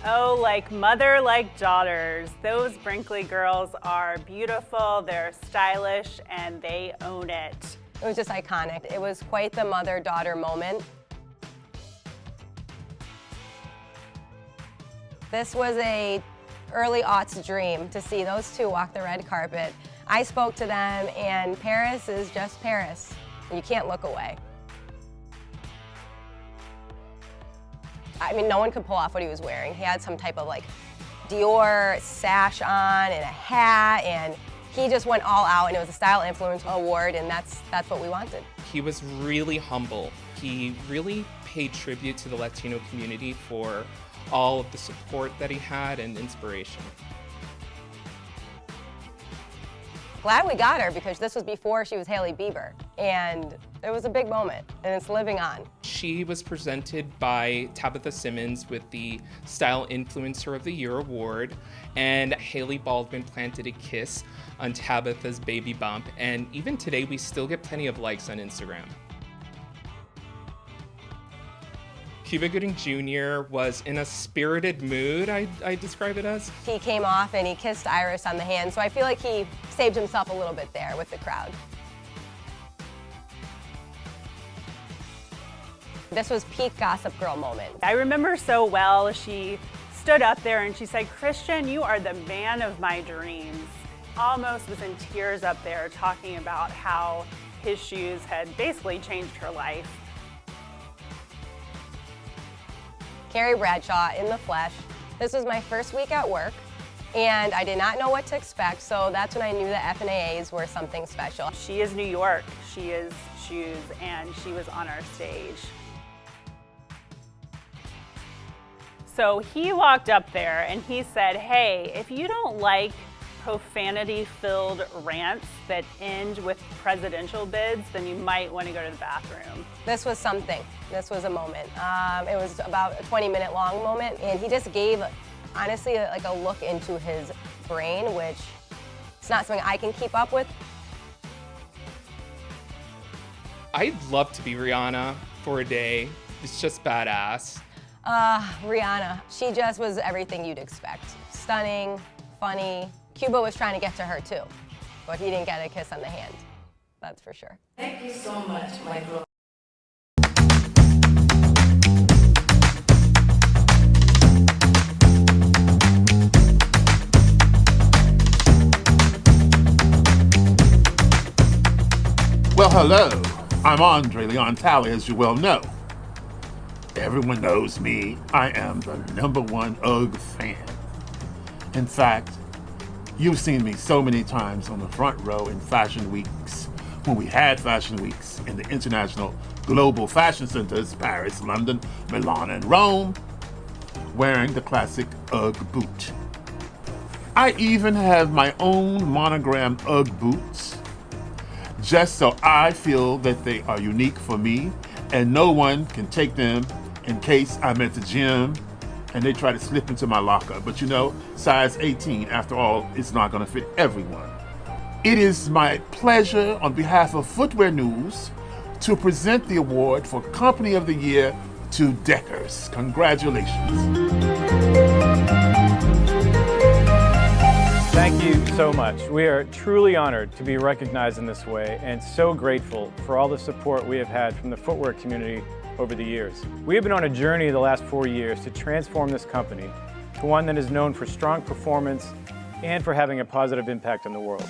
Oh, like mother, like daughters. Those Brinkley girls are beautiful, they're stylish, and they own it. It was just iconic. It was quite the mother-daughter moment. This was a early aughts dream to see those two walk the red carpet. I spoke to them, and Paris is just Paris. You can't look away. I mean, no one could pull off what he was wearing. He had some type of like Dior sash on and a hat, and he just went all out, and it was a Style Influence Award, and that's what we wanted. He was really humble. He really paid tribute to the Latino community for all of the support that he had and inspiration. Glad we got her, because this was before she was Hailey Bieber, and it was a big moment, and it's living on. She was presented by Tabitha Simmons with the Style Influencer of the Year award, and Hailey Baldwin planted a kiss on Tabitha's baby bump, and even today we still get plenty of likes on Instagram. Cuba Gooding Jr. was in a spirited mood, I describe it as. He came off and he kissed Iris on the hand, so I feel like he saved himself a little bit there with the crowd. This was peak Gossip Girl moment. I remember so well, she stood up there and she said, "Christian, you are the man of my dreams." Almost was in tears up there talking about how his shoes had basically changed her life. Carrie Bradshaw in the flesh. This was my first week at work, and I did not know what to expect, so that's when I knew that FNAAs were something special. She is New York, she is shoes, and she was on our stage. So he walked up there and he said, "Hey, if you don't like profanity-filled rants that end with presidential bids, then you might want to go to the bathroom." This was something. This was a moment. It was about a 20-minute long moment, and he just gave, honestly, like a look into his brain, which it's not something I can keep up with. I'd love to be Rihanna for a day. It's just badass. Rihanna, she just was everything you'd expect. Stunning, funny. Cuba was trying to get to her too, but he didn't get a kiss on the hand. That's for sure. Thank you so much, Michael. Well, hello. I'm Andre Leon Talley, as you well know. Everyone knows me. I am the #1 UGG fan. In fact, you've seen me so many times on the front row in fashion weeks, when we had fashion weeks in the international global fashion centers, Paris, London, Milan, and Rome, wearing the classic UGG boot. I even have my own monogrammed UGG boots, just so I feel that they are unique for me and no one can take them in case I'm at the gym and they try to slip into my locker. But you know, size 18, after all, it's not gonna fit everyone. It is my pleasure on behalf of Footwear News to present the award for Company of the Year to Deckers. Congratulations. Thank you so much. We are truly honored to be recognized in this way and so grateful for all the support we have had from the footwear community over the years. We have been on a journey the last 4 years to transform this company to one that is known for strong performance and for having a positive impact on the world.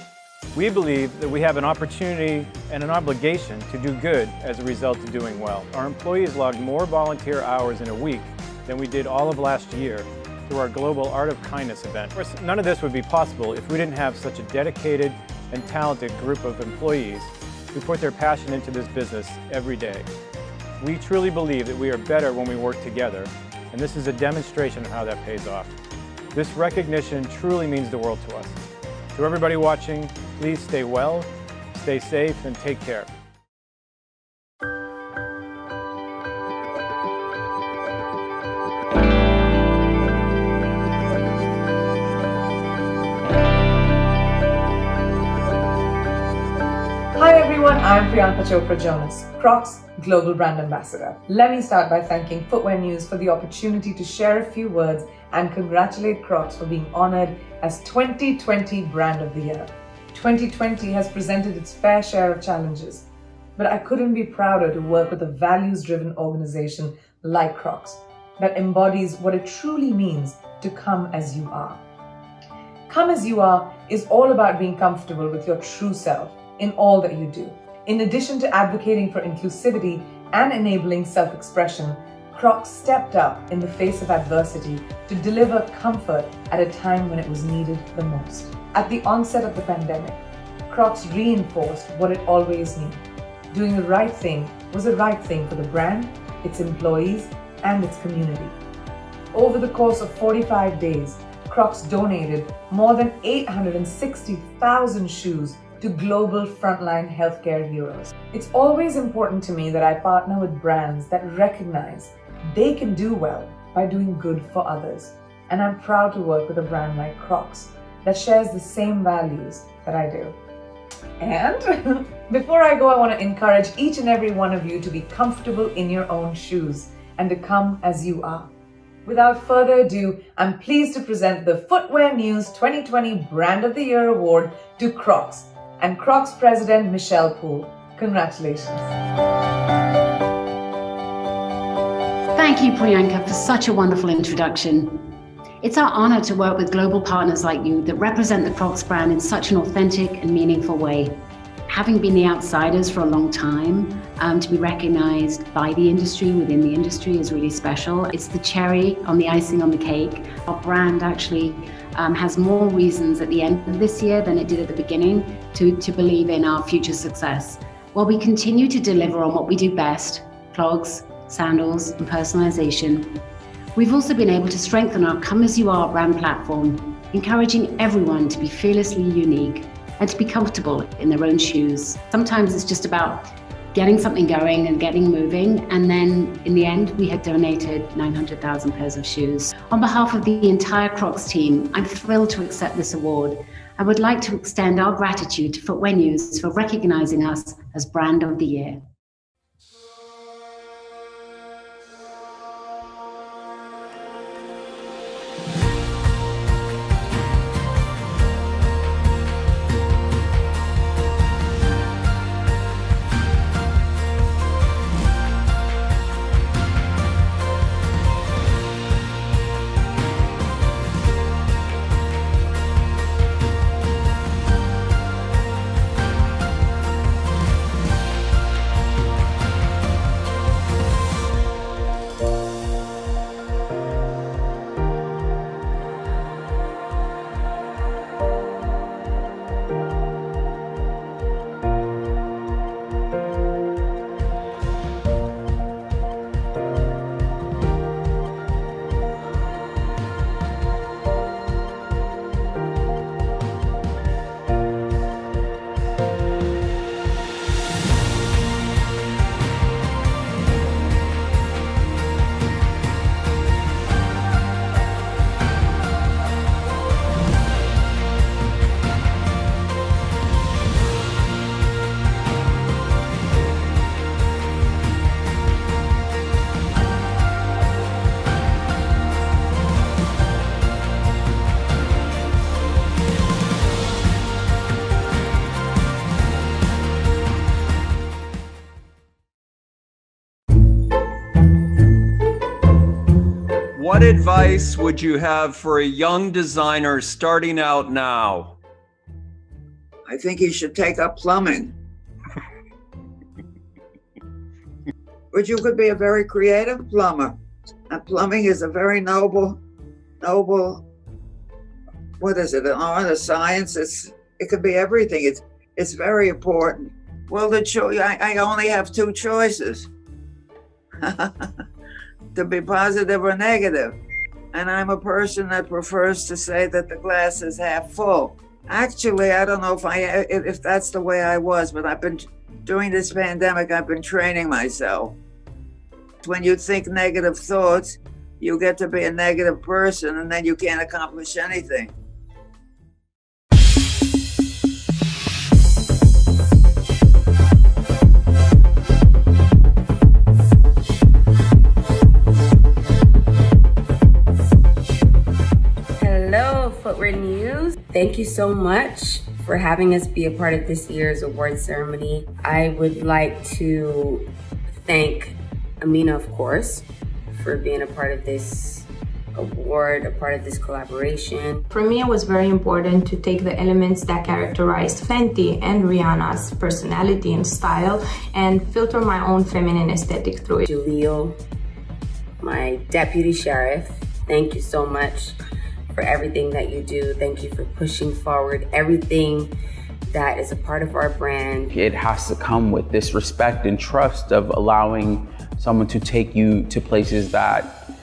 We believe that we have an opportunity and an obligation to do good as a result of doing well. Our employees logged more volunteer hours in a week than we did all of last year through our global Art of Kindness event. Of course, none of this would be possible if we didn't have such a dedicated and talented group of employees who put their passion into this business every day. We truly believe that we are better when we work together, and this is a demonstration of how that pays off. This recognition truly means the world to us. To everybody watching, please stay well, stay safe, and take care. Hi everyone, I'm Priyanka Chopra Jonas, Crocs Global Brand Ambassador. Let me start by thanking Footwear News for the opportunity to share a few words and congratulate Crocs for being honored as 2020 Brand of the Year. 2020 has presented its fair share of challenges, but I couldn't be prouder to work with a values-driven organization like Crocs that embodies what it truly means to come as you are. Come as you are is all about being comfortable with your true self in all that you do. In addition to advocating for inclusivity and enabling self-expression, Crocs stepped up in the face of adversity to deliver comfort at a time when it was needed the most. At the onset of the pandemic, Crocs reinforced what it always knew. Doing the right thing was the right thing for the brand, its employees, and its community. Over the course of 45 days, Crocs donated more than 860,000 shoes to global frontline healthcare heroes. It's always important to me that I partner with brands that recognize they can do well by doing good for others. And I'm proud to work with a brand like Crocs that shares the same values that I do. And before I go, I want to encourage each and every one of you to be comfortable in your own shoes and to come as you are. Without further ado, I'm pleased to present the Footwear News 2020 Brand of the Year Award to Crocs and Crocs President Michelle Poole. Congratulations. Thank you, Priyanka, for such a wonderful introduction. It's our honor to work with global partners like you that represent the Crocs brand in such an authentic and meaningful way. Having been the outsiders for a long time, to be recognized by the industry, within the industry, is really special. It's the cherry on the icing on the cake. Our brand actually has more reasons at the end of this year than it did at the beginning to believe in our future success. While we continue to deliver on what we do best, clogs, sandals, and personalization, we've also been able to strengthen our Come As You Are brand platform, encouraging everyone to be fearlessly unique and to be comfortable in their own shoes. Sometimes it's just about getting something going and getting moving, and then in the end, we had donated 900,000 pairs of shoes. On behalf of the entire Crocs team, I'm thrilled to accept this award. I would like to extend our gratitude to Footwear News for recognizing us as Brand of the Year. What advice would you have for a young designer starting out now? I think he should take up plumbing. But you could be a very creative plumber. And plumbing is a very noble, what is it, an art, a science? It could be everything. It's very important. Well, I only have two choices. To be positive or negative. And I'm a person that prefers to say that the glass is half full. Actually, I don't know if that's the way I was, but during this pandemic, I've been training myself. When you think negative thoughts, you get to be a negative person, and then you can't accomplish anything. Hello, Footwear News. Thank you so much for having us be a part of this year's award ceremony. I would like to thank Amina, of course, for being a part of this award, a part of this collaboration. For me, it was very important to take the elements that characterized Fenty and Rihanna's personality and style and filter my own feminine aesthetic through it. Jaleel, my deputy sheriff, thank you so much for everything that you do. Thank you for pushing forward everything that is a part of our brand. It has to come with this respect and trust of allowing someone to take you to places that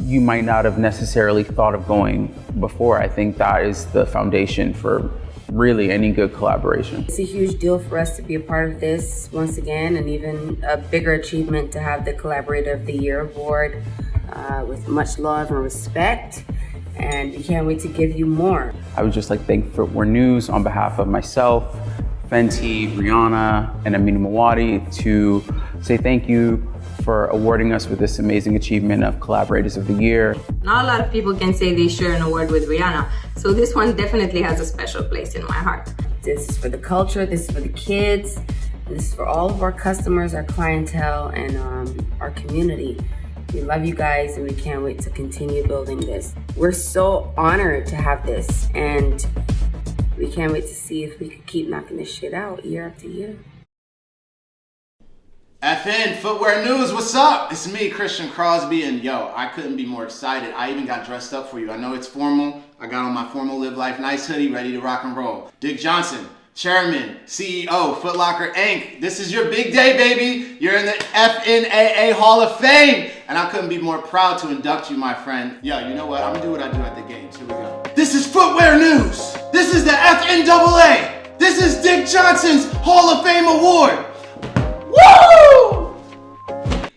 you might not have necessarily thought of going before. I think that is the foundation for really any good collaboration. It's a huge deal for us to be a part of this once again, and even a bigger achievement to have the Collaborator of the Year award with much love and respect. And we can't wait to give you more. I would just like to thank Footwear News on behalf of myself, Fenty, Rihanna, and Amina Mawadi to say thank you for awarding us with this amazing achievement of Collaborators of the Year. Not a lot of people can say they share an award with Rihanna, so this one definitely has a special place in my heart. This is for the culture, this is for the kids, this is for all of our customers, our clientele, and our community. We love you guys and we can't wait to continue building this. We're so honored to have this, and we can't wait to see if we can keep knocking this shit out year after year. FN Footwear News, what's up? It's me, Christian Crosby, and yo, I couldn't be more excited. I even got dressed up for you. I know it's formal. I got on my formal Live Life Nice hoodie, ready to rock and roll. Dick Johnson, Chairman, CEO, Foot Locker Inc. This is your big day, baby. You're in the FNAA Hall of Fame, and I couldn't be more proud to induct you, my friend. Yo, you know what? I'm gonna do what I do at the games. Here we go. This is Footwear News. This is the FNAA. This is Dick Johnson's Hall of Fame Award. Woo!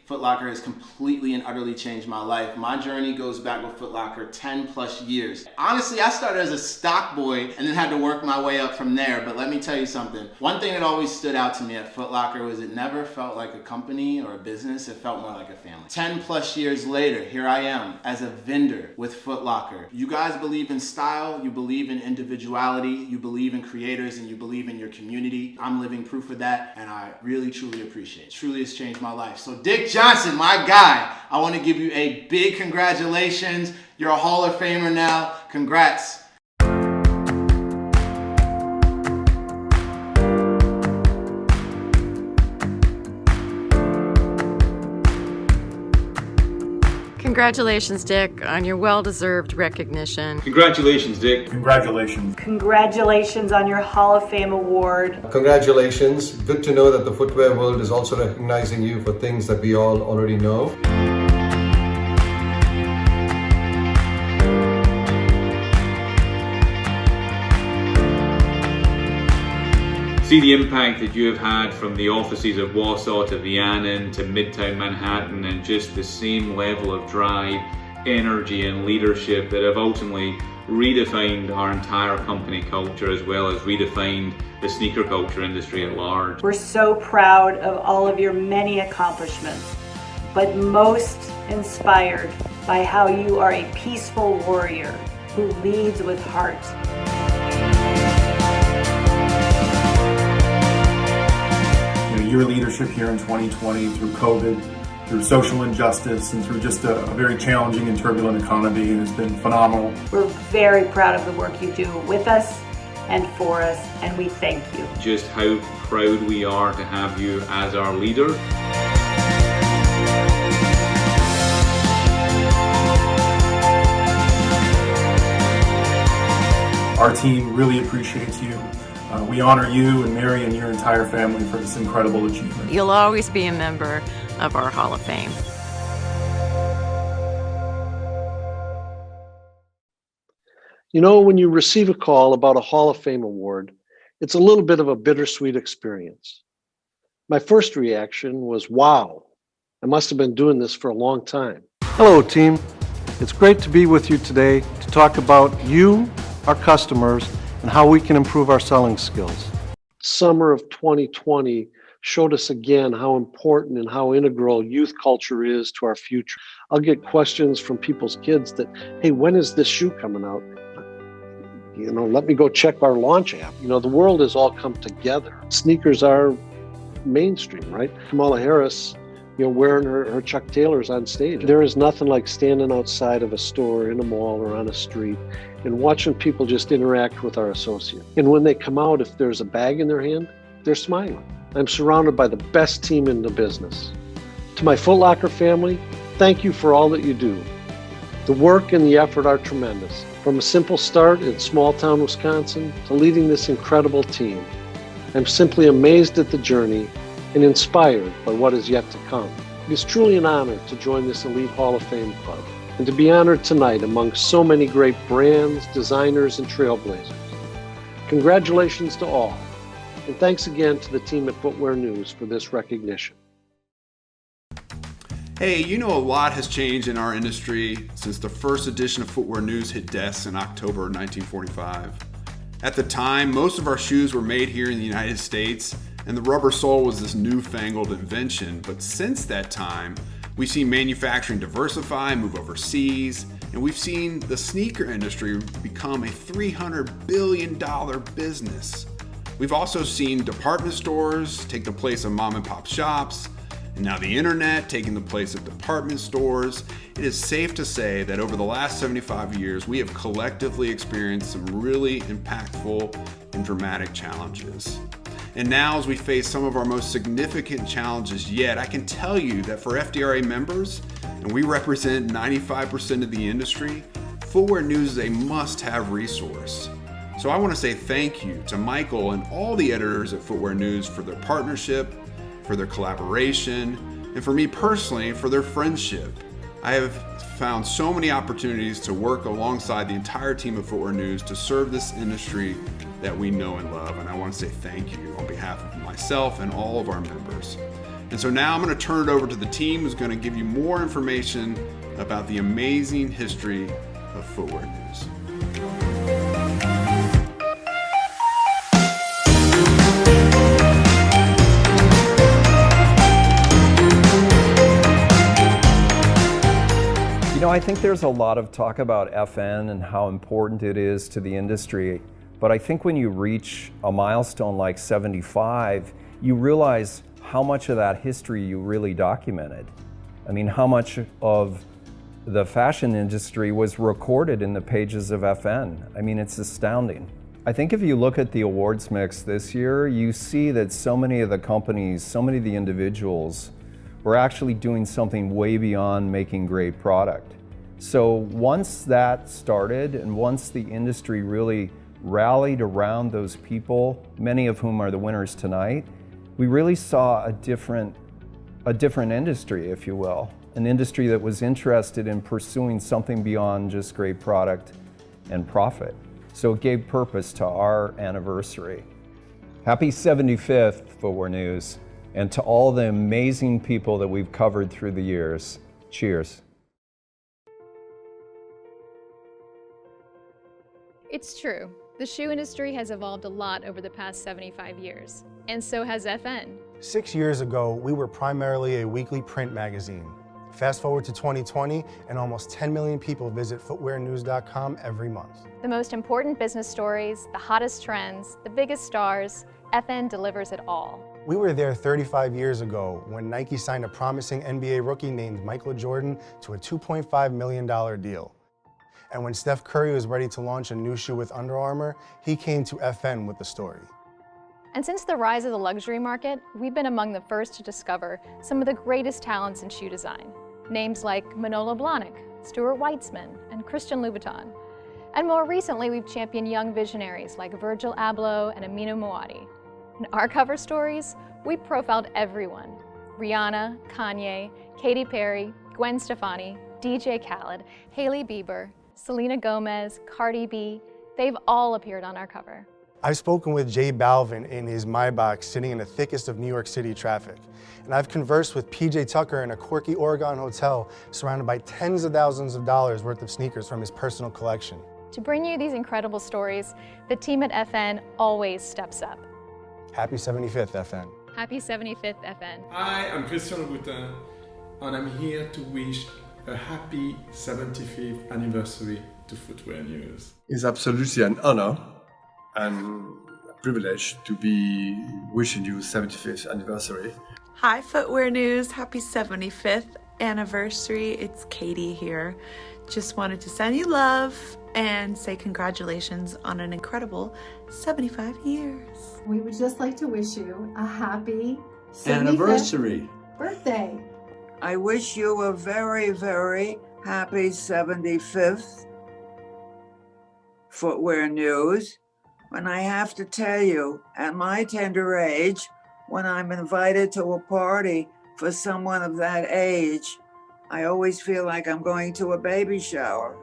Foot Locker has completely and utterly changed my life. My journey goes back with Foot Locker 10 plus years. Honestly, I started as a stock boy and then had to work my way up from there. But let me tell you something. One thing that always stood out to me at Foot Locker was it never felt like a company or a business. It felt more like a family. 10 plus years later, here I am as a vendor with Foot Locker. You guys believe in style, you believe in individuality, you believe in creators, and you believe in your community. I'm living proof of that, and I really, truly appreciate it. Truly has changed my life. So Dick Johnson, my guy, I want to give you a big congratulations. You're a Hall of Famer now. Congrats. Congratulations, Dick, on your well-deserved recognition. Congratulations, Dick. Congratulations. Congratulations on your Hall of Fame award. Congratulations. Good to know that the footwear world is also recognizing you for things that we all already know. See the impact that you have had from the offices of Warsaw to Vianen to Midtown Manhattan, and just the same level of drive, energy and leadership that have ultimately redefined our entire company culture, as well as redefined the sneaker culture industry at large. We're so proud of all of your many accomplishments, but most inspired by how you are a peaceful warrior who leads with heart. Your leadership here in 2020 through COVID, through social injustice, and through just a very challenging and turbulent economy has been phenomenal. We're very proud of the work you do with us and for us, and we thank you. Just how proud we are to have you as our leader. Our team really appreciates you. We honor you and Mary and your entire family for this incredible achievement. You'll always be a member of our Hall of Fame. You know, when you receive a call about a Hall of Fame award, it's a little bit of a bittersweet experience. My first reaction was, wow, I must have been doing this for a long time. Hello, team. It's great to be with you today to talk about you, our customers, and how we can improve our selling skills. Summer of 2020 showed us again how important and how integral youth culture is to our future. I'll get questions from people's kids that, hey, when is this shoe coming out? You know, let me go check our launch app. You know, the world has all come together. Sneakers are mainstream, right? Kamala Harris, you know, wearing her Chuck Taylors on stage. There is nothing like standing outside of a store, in a mall, or on a street and watching people just interact with our associates. And when they come out, if there's a bag in their hand, they're smiling. I'm surrounded by the best team in the business. To my Foot Locker family, thank you for all that you do. The work and the effort are tremendous. From a simple start in small town Wisconsin to leading this incredible team, I'm simply amazed at the journey and inspired by what is yet to come. It is truly an honor to join this elite Hall of Fame club and to be honored tonight among so many great brands, designers, and trailblazers. Congratulations to all, and thanks again to the team at Footwear News for this recognition. Hey, you know, a lot has changed in our industry since the first edition of Footwear News hit desks in October 1945. At the time, most of our shoes were made here in the United States, and the rubber sole was this newfangled invention. But since that time, we've seen manufacturing diversify, move overseas, and we've seen the sneaker industry become a $300 billion business. We've also seen department stores take the place of mom and pop shops, and now the internet taking the place of department stores, it is safe to say that over the last 75 years, we have collectively experienced some really impactful and dramatic challenges. And now as we face some of our most significant challenges yet, I can tell you that for FDRA members, and we represent 95% of the industry, Footwear News is a must-have resource. So I want to say thank you to Michael and all the editors at Footwear News for their partnership, for their collaboration, and for me personally, for their friendship. I have found so many opportunities to work alongside the entire team of Footwear News to serve this industry that we know and love, and I want to say thank you on behalf of myself and all of our members. And so now I'm going to turn it over to the team who's going to give you more information about the amazing history of Footwear News. You know, I think there's a lot of talk about FN and how important it is to the industry, but I think when you reach a milestone like 75, you realize how much of that history you really documented. I mean, how much of the fashion industry was recorded in the pages of FN. I mean, it's astounding. I think if you look at the awards mix this year, you see that so many of the companies, so many of the individuals were actually doing something way beyond making great product. So once that started and once the industry really rallied around those people, many of whom are the winners tonight, we really saw a different industry, if you will, an industry that was interested in pursuing something beyond just great product and profit. So it gave purpose to our anniversary. Happy 75th, Footwear News, and to all the amazing people that we've covered through the years. Cheers. It's true. The shoe industry has evolved a lot over the past 75 years, and so has FN. 6 years ago, we were primarily a weekly print magazine. Fast forward to 2020, and almost 10 million people visit footwearnews.com every month. The most important business stories, the hottest trends, the biggest stars, FN delivers it all. We were there 35 years ago when Nike signed a promising NBA rookie named Michael Jordan to a $2.5 million deal. And when Steph Curry was ready to launch a new shoe with Under Armour, he came to FN with the story. And since the rise of the luxury market, we've been among the first to discover some of the greatest talents in shoe design. Names like Manolo Blahnik, Stuart Weitzman, and Christian Louboutin. And more recently, we've championed young visionaries like Virgil Abloh and Aminu Muaddi. In our cover stories, we profiled everyone. Rihanna, Kanye, Katy Perry, Gwen Stefani, DJ Khaled, Hailey Bieber, Selena Gomez, Cardi B, they've all appeared on our cover. I've spoken with J Balvin in his Maybach sitting in the thickest of New York City traffic. And I've conversed with PJ Tucker in a quirky Oregon hotel surrounded by tens of thousands of dollars worth of sneakers from his personal collection. To bring you these incredible stories, the team at FN always steps up. Happy 75th, FN. Happy 75th, FN. Hi, I'm Christian Louboutin, and I'm here to wish a happy 75th anniversary to Footwear News. It's absolutely an honor and a privilege to be wishing you 75th anniversary. Hi, Footwear News. Happy 75th anniversary. It's Katie here. Just wanted to send you love and say congratulations on an incredible 75 years. We would just like to wish you a happy 75th anniversary birthday. I wish you a very, very happy 75th Footwear News. And I have to tell you, at my tender age, when I'm invited to a party for someone of that age, I always feel like I'm going to a baby shower.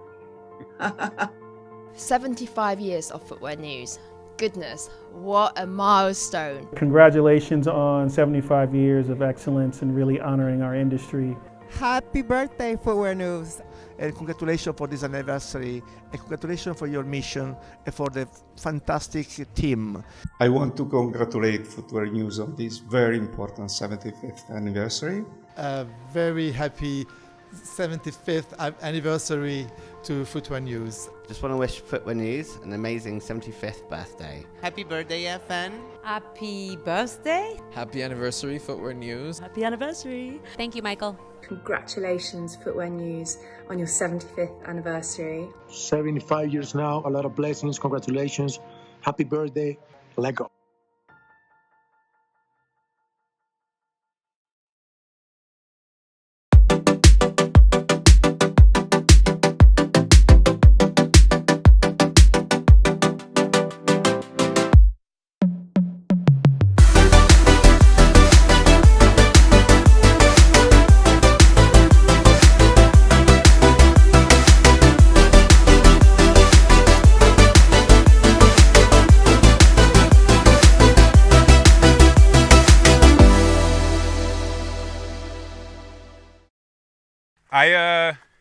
75 years of Footwear News. Goodness, what a milestone. Congratulations on 75 years of excellence and really honoring our industry. Happy birthday, Footwear News. And congratulations for this anniversary, and congratulations for your mission and for the fantastic team. I want to congratulate Footwear News on this very important 75th anniversary. A very happy 75th anniversary to Footwear News. Just want to wish Footwear News an amazing 75th birthday. Happy birthday, FN. Happy birthday. Happy anniversary, Footwear News. Happy anniversary. Thank you, Michael. Congratulations, Footwear News, on your 75th anniversary. 75 years now, a lot of blessings, congratulations, happy birthday, let go.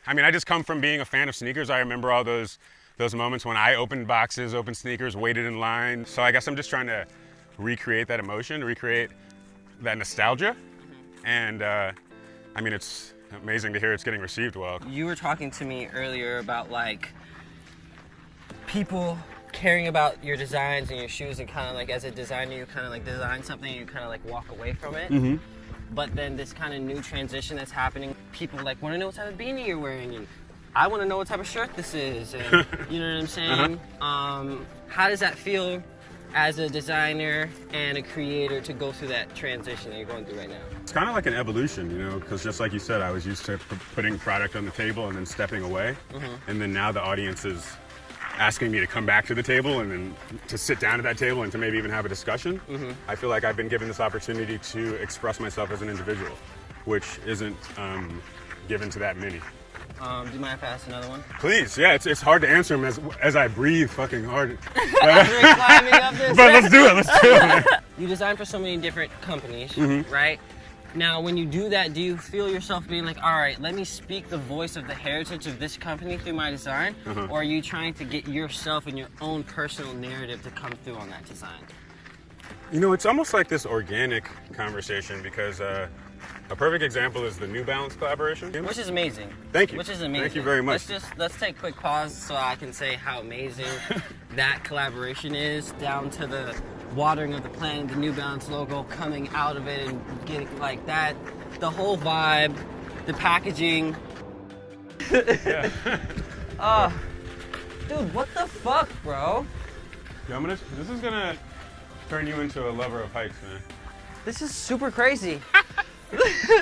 I mean, I just come from being a fan of sneakers. I remember all those moments when I opened boxes, opened sneakers, waited in line. So I guess I'm just trying to recreate that emotion, recreate that nostalgia. And I mean, it's amazing to hear it's getting received well. You were talking to me earlier about like people caring about your designs and your shoes, and kind of like as a designer, you kind of like design something and you kind of like walk away from it. Mm-hmm. But then this kind of new transition that's happening, people like want to know what type of beanie you're wearing, and I want to know what type of shirt this is, and you know what I'm saying? How does that feel as a designer and a creator to go through that transition that you're going through right now? It's kind of like an evolution, you know, because just like you said, I was used to putting product on the table and then stepping away, and then now the audience is asking me to come back to the table and then to sit down at that table and to maybe even have a discussion. I feel like I've been given this opportunity to express myself as an individual, which isn't given to that many. Do you mind if I ask another one? Please, yeah, it's hard to answer them as I breathe fucking hard. But let's do it, man. You design for so many different companies, right? Now, when you do that, do you feel yourself being like, all right, let me speak the voice of the heritage of this company through my design? Or are you trying to get yourself and your own personal narrative to come through on that design? You know, it's almost like this organic conversation because a perfect example is the New Balance collaboration. Which is amazing. Thank you. Which is amazing. Thank you very much. Let's take a quick pause so I can say how amazing that collaboration is, down to the watering of the plant, the New Balance logo coming out of it and getting like that, the whole vibe, the packaging. Dude, what the fuck, bro? Yeah, this is gonna turn you into a lover of hikes, man. This is super crazy. Yo,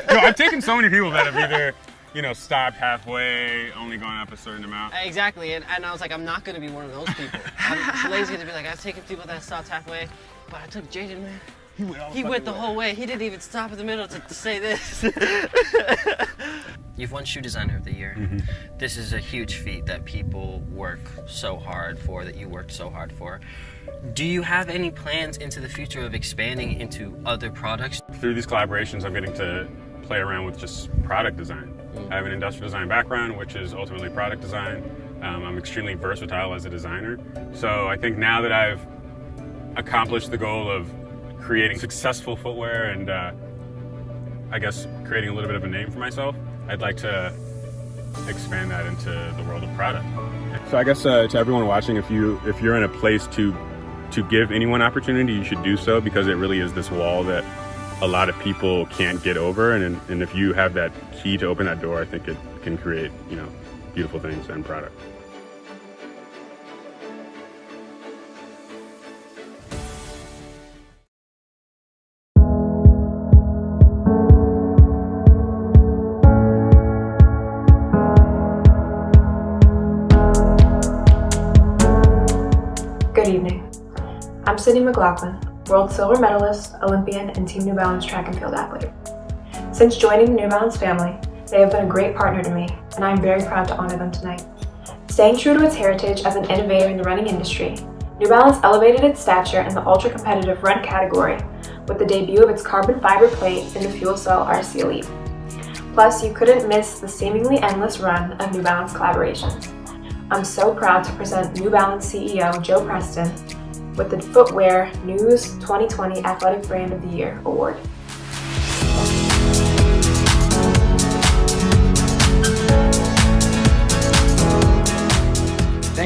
I've taken so many people that have either, you know, stopped halfway, only gone up a certain amount. Exactly, and I was like, I'm not gonna be one of those people. I'm lazy to be like, I've taken people that stopped halfway, but I took Jaden, man. He went the whole way. He didn't even stop in the middle to say this. You've won Shoe Designer of the Year. This is a huge feat that people work so hard for, that you worked so hard for. Do you have any plans into the future of expanding into other products? Through these collaborations, I'm getting to play around with just product design. I have an industrial design background, which is ultimately product design. I'm extremely versatile as a designer. So I think now that I've accomplished the goal of creating successful footwear and I guess creating a little bit of a name for myself, I'd like to expand that into the world of product. So I guess to everyone watching, if you're in a place to give anyone opportunity, you should do so, because it really is this wall that a lot of people can't get over, and if you have that key to open that door, I think it can create, you know, beautiful things and product. Good evening. I'm Sydney McLaughlin, world silver medalist, Olympian, and Team New Balance track and field athlete. Since joining the New Balance family, they have been a great partner to me, and I'm very proud to honor them tonight. Staying true to its heritage as an innovator in the running industry, New Balance elevated its stature in the ultra-competitive run category with the debut of its carbon fiber plate in the Fuel Cell RC Elite. Plus, you couldn't miss the seemingly endless run of New Balance collaborations. I'm so proud to present New Balance CEO Joe Preston with the Footwear News 2020 Athletic Brand of the Year Award.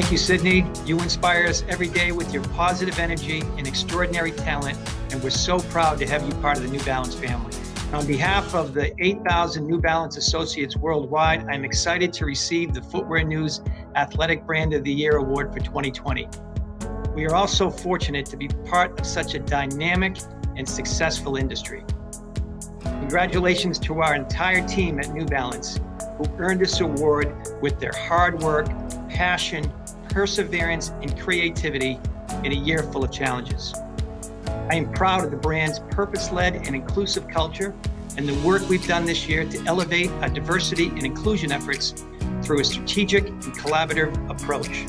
Thank you, Sydney. You inspire us every day with your positive energy and extraordinary talent, and we're so proud to have you part of the New Balance family. On behalf of the 8,000 New Balance associates worldwide, I'm excited to receive the Footwear News Athletic Brand of the Year Award for 2020. We are also fortunate to be part of such a dynamic and successful industry. Congratulations to our entire team at New Balance, who earned this award with their hard work, passion, perseverance, and creativity in a year full of challenges. I am proud of the brand's purpose-led and inclusive culture and the work we've done this year to elevate our diversity and inclusion efforts through a strategic and collaborative approach.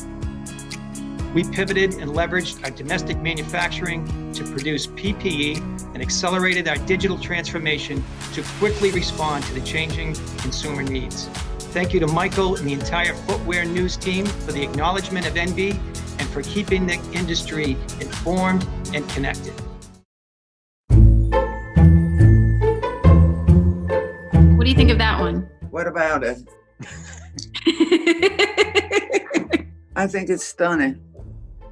We pivoted and leveraged our domestic manufacturing to produce PPE and accelerated our digital transformation to quickly respond to the changing consumer needs. Thank you to Michael and the entire Footwear News team for the acknowledgement of envy and for keeping the industry informed and connected. What do you think of that one? What about it? I think it's stunning.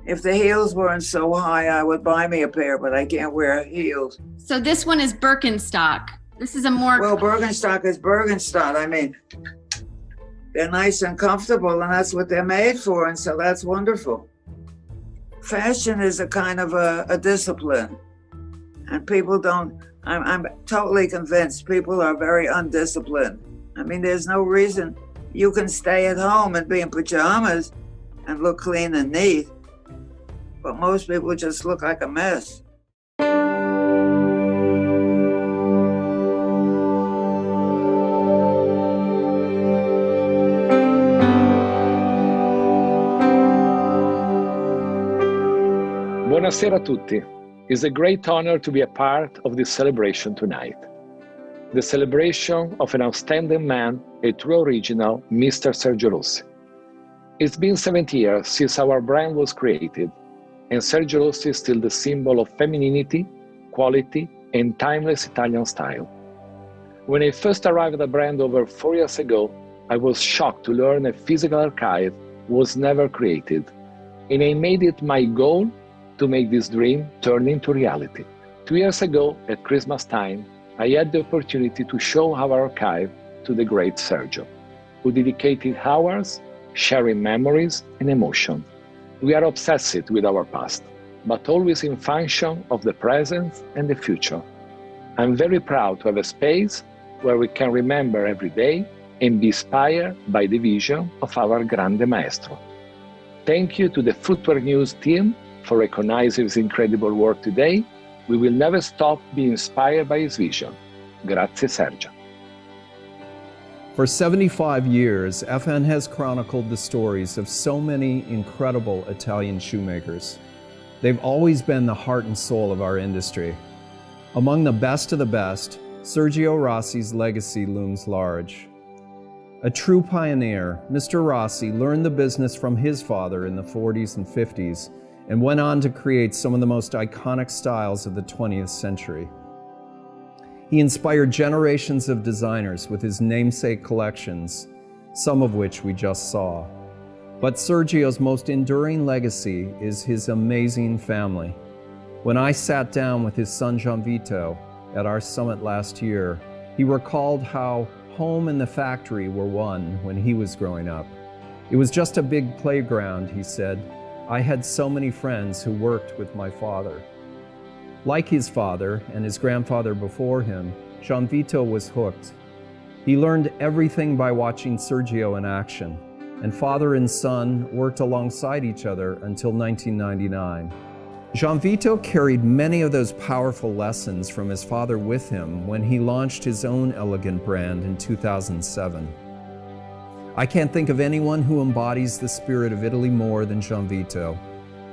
If the heels weren't so high, I would buy me a pair, but I can't wear heels. So this one is Birkenstock. This is a more... Well, Birkenstock is Birkenstock. I mean, they're nice and comfortable, and that's what they're made for, and so that's wonderful. Fashion is a kind of a discipline, and people don't... I'm totally convinced people are very undisciplined. I mean, there's no reason you can stay at home and be in pajamas and look clean and neat, but most people just look like a mess. Buonasera a tutti. It's a great honor to be a part of this celebration tonight. The celebration of an outstanding man, a true original, Mr. Sergio Rossi. It's been 70 years since our brand was created, and Sergio Rossi is still the symbol of femininity, quality, and timeless Italian style. When I first arrived at the brand over 4 years ago, I was shocked to learn a physical archive was never created, and I made it my goal to make this dream turn into reality. 2 years ago, at Christmas time, I had the opportunity to show our archive to the great Sergio, who dedicated hours sharing memories and emotion. We are obsessed with our past, but always in function of the present and the future. I'm very proud to have a space where we can remember every day and be inspired by the vision of our grande maestro. Thank you to the Footwear News team for recognizing his incredible work today. We will never stop being inspired by his vision. Grazie, Sergio. For 75 years, FN has chronicled the stories of so many incredible Italian shoemakers. They've always been the heart and soul of our industry. Among the best of the best, Sergio Rossi's legacy looms large. A true pioneer, Mr. Rossi learned the business from his father in the 40s and 50s and went on to create some of the most iconic styles of the 20th century. He inspired generations of designers with his namesake collections, some of which we just saw. But Sergio's most enduring legacy is his amazing family. When I sat down with his son Gianvito at our summit last year, he recalled how home and the factory were one when he was growing up. It was just a big playground, he said. I had so many friends who worked with my father. Like his father and his grandfather before him, Gianvito was hooked. He learned everything by watching Sergio in action, and father and son worked alongside each other until 1999. Gianvito carried many of those powerful lessons from his father with him when he launched his own elegant brand in 2007. I can't think of anyone who embodies the spirit of Italy more than Gianvito,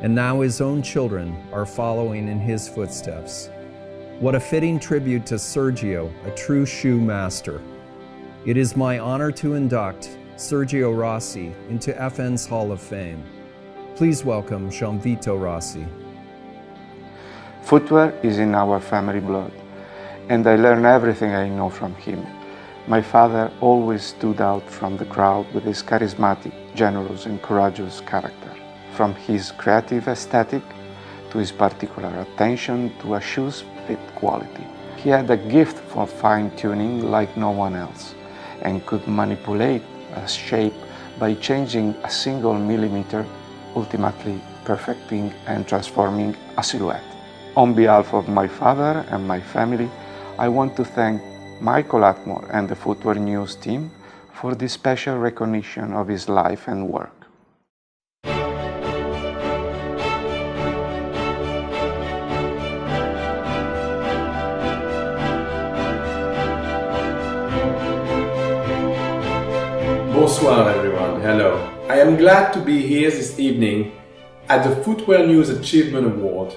and now his own children are following in his footsteps. What a fitting tribute to Sergio, a true shoe master. It is my honor to induct Sergio Rossi into FN's Hall of Fame. Please welcome Gianvito Rossi. Footwear is in our family blood, and I learn everything I know from him. My father always stood out from the crowd with his charismatic, generous and courageous character. From his creative aesthetic to his particular attention to a shoe's fit quality. He had a gift for fine-tuning like no one else, and could manipulate a shape by changing a single millimeter, ultimately perfecting and transforming a silhouette. On behalf of my father and my family, I want to thank Michael Atmore and the Footwear News team for this special recognition of his life and work. Bonsoir everyone, hello. I am glad to be here this evening at the Footwear News Achievement Award,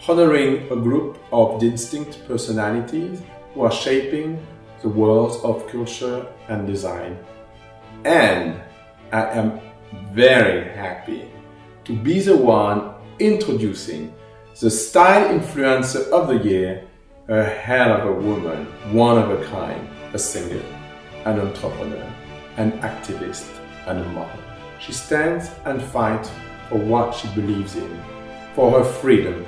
honoring a group of distinct personalities who are shaping the world of culture and design. And I am very happy to be the one introducing the Style Influencer of the Year, a hell of a woman, one of a kind, a singer, an entrepreneur, an activist, and a model. She stands and fights for what she believes in, for her freedom,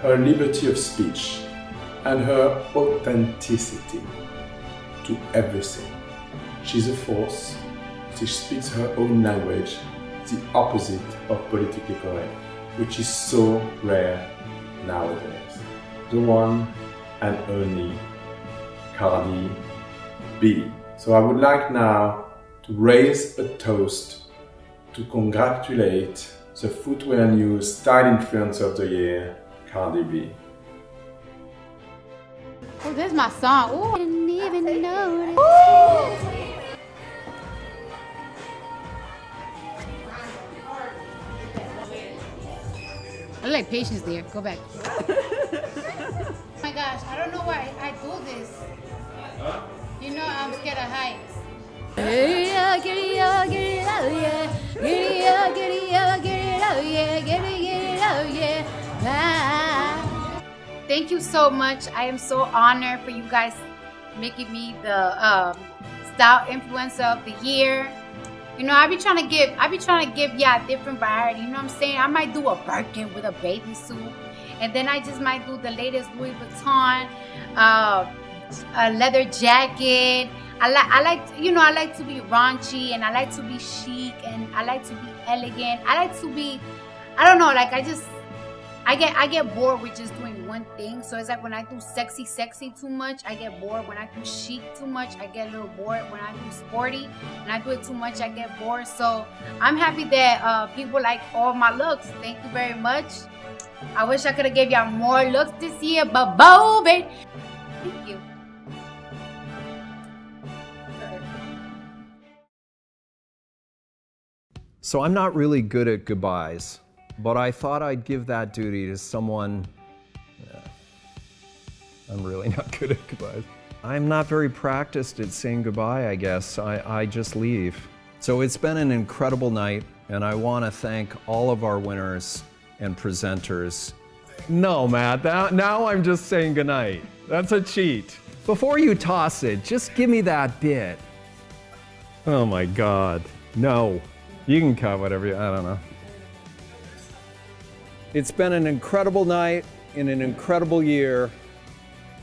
her liberty of speech, and her authenticity to everything. She's a force. She speaks her own language, the opposite of politically correct, which is so rare nowadays. The one and only Cardi B. So I would like now to raise a toast to congratulate the Footwear News Style Influencer of the Year, Cardi B. Oh, this is my song. Ooh. Didn't even know. I like patience there. Go back. Oh my gosh, I don't know why I do this. You know I'm scared of heights. Thank you so much. I am so honored for you guys making me the Style Influencer of the Year. You know, I be trying to give y'all a different variety. You know what I'm saying? I might do a Birkin with a bathing suit, and then I just might do the latest Louis Vuitton, a leather jacket. I like to be raunchy, and I like to be chic, and I like to be elegant. I like to be, I don't know, like I get bored with just doing one thing. So it's like when I do sexy too much, I get bored. When I do chic too much, I get a little bored. When I do sporty and I do it too much, I get bored. So I'm happy that people like all my looks. Thank you very much. I wish I could have gave y'all more looks this year, but baby, thank you. So I'm not really good at goodbyes, but I thought I'd give that duty to someone. I'm really not good at goodbyes. I'm not very practiced at saying goodbye, I guess. I just leave. So it's been an incredible night, and I want to thank all of our winners and presenters. No, Matt, now I'm just saying goodnight. That's a cheat. Before you toss it, just give me that bit. Oh my God, no. You can cut whatever I don't know. It's been an incredible night in an incredible year.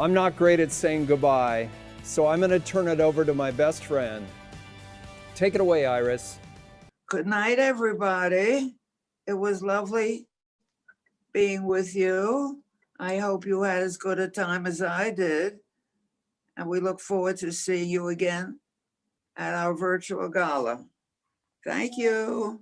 I'm not great at saying goodbye, so I'm gonna turn it over to my best friend. Take it away, Iris. Good night, everybody. It was lovely being with you. I hope you had as good a time as I did. And we look forward to seeing you again at our virtual gala. Thank you.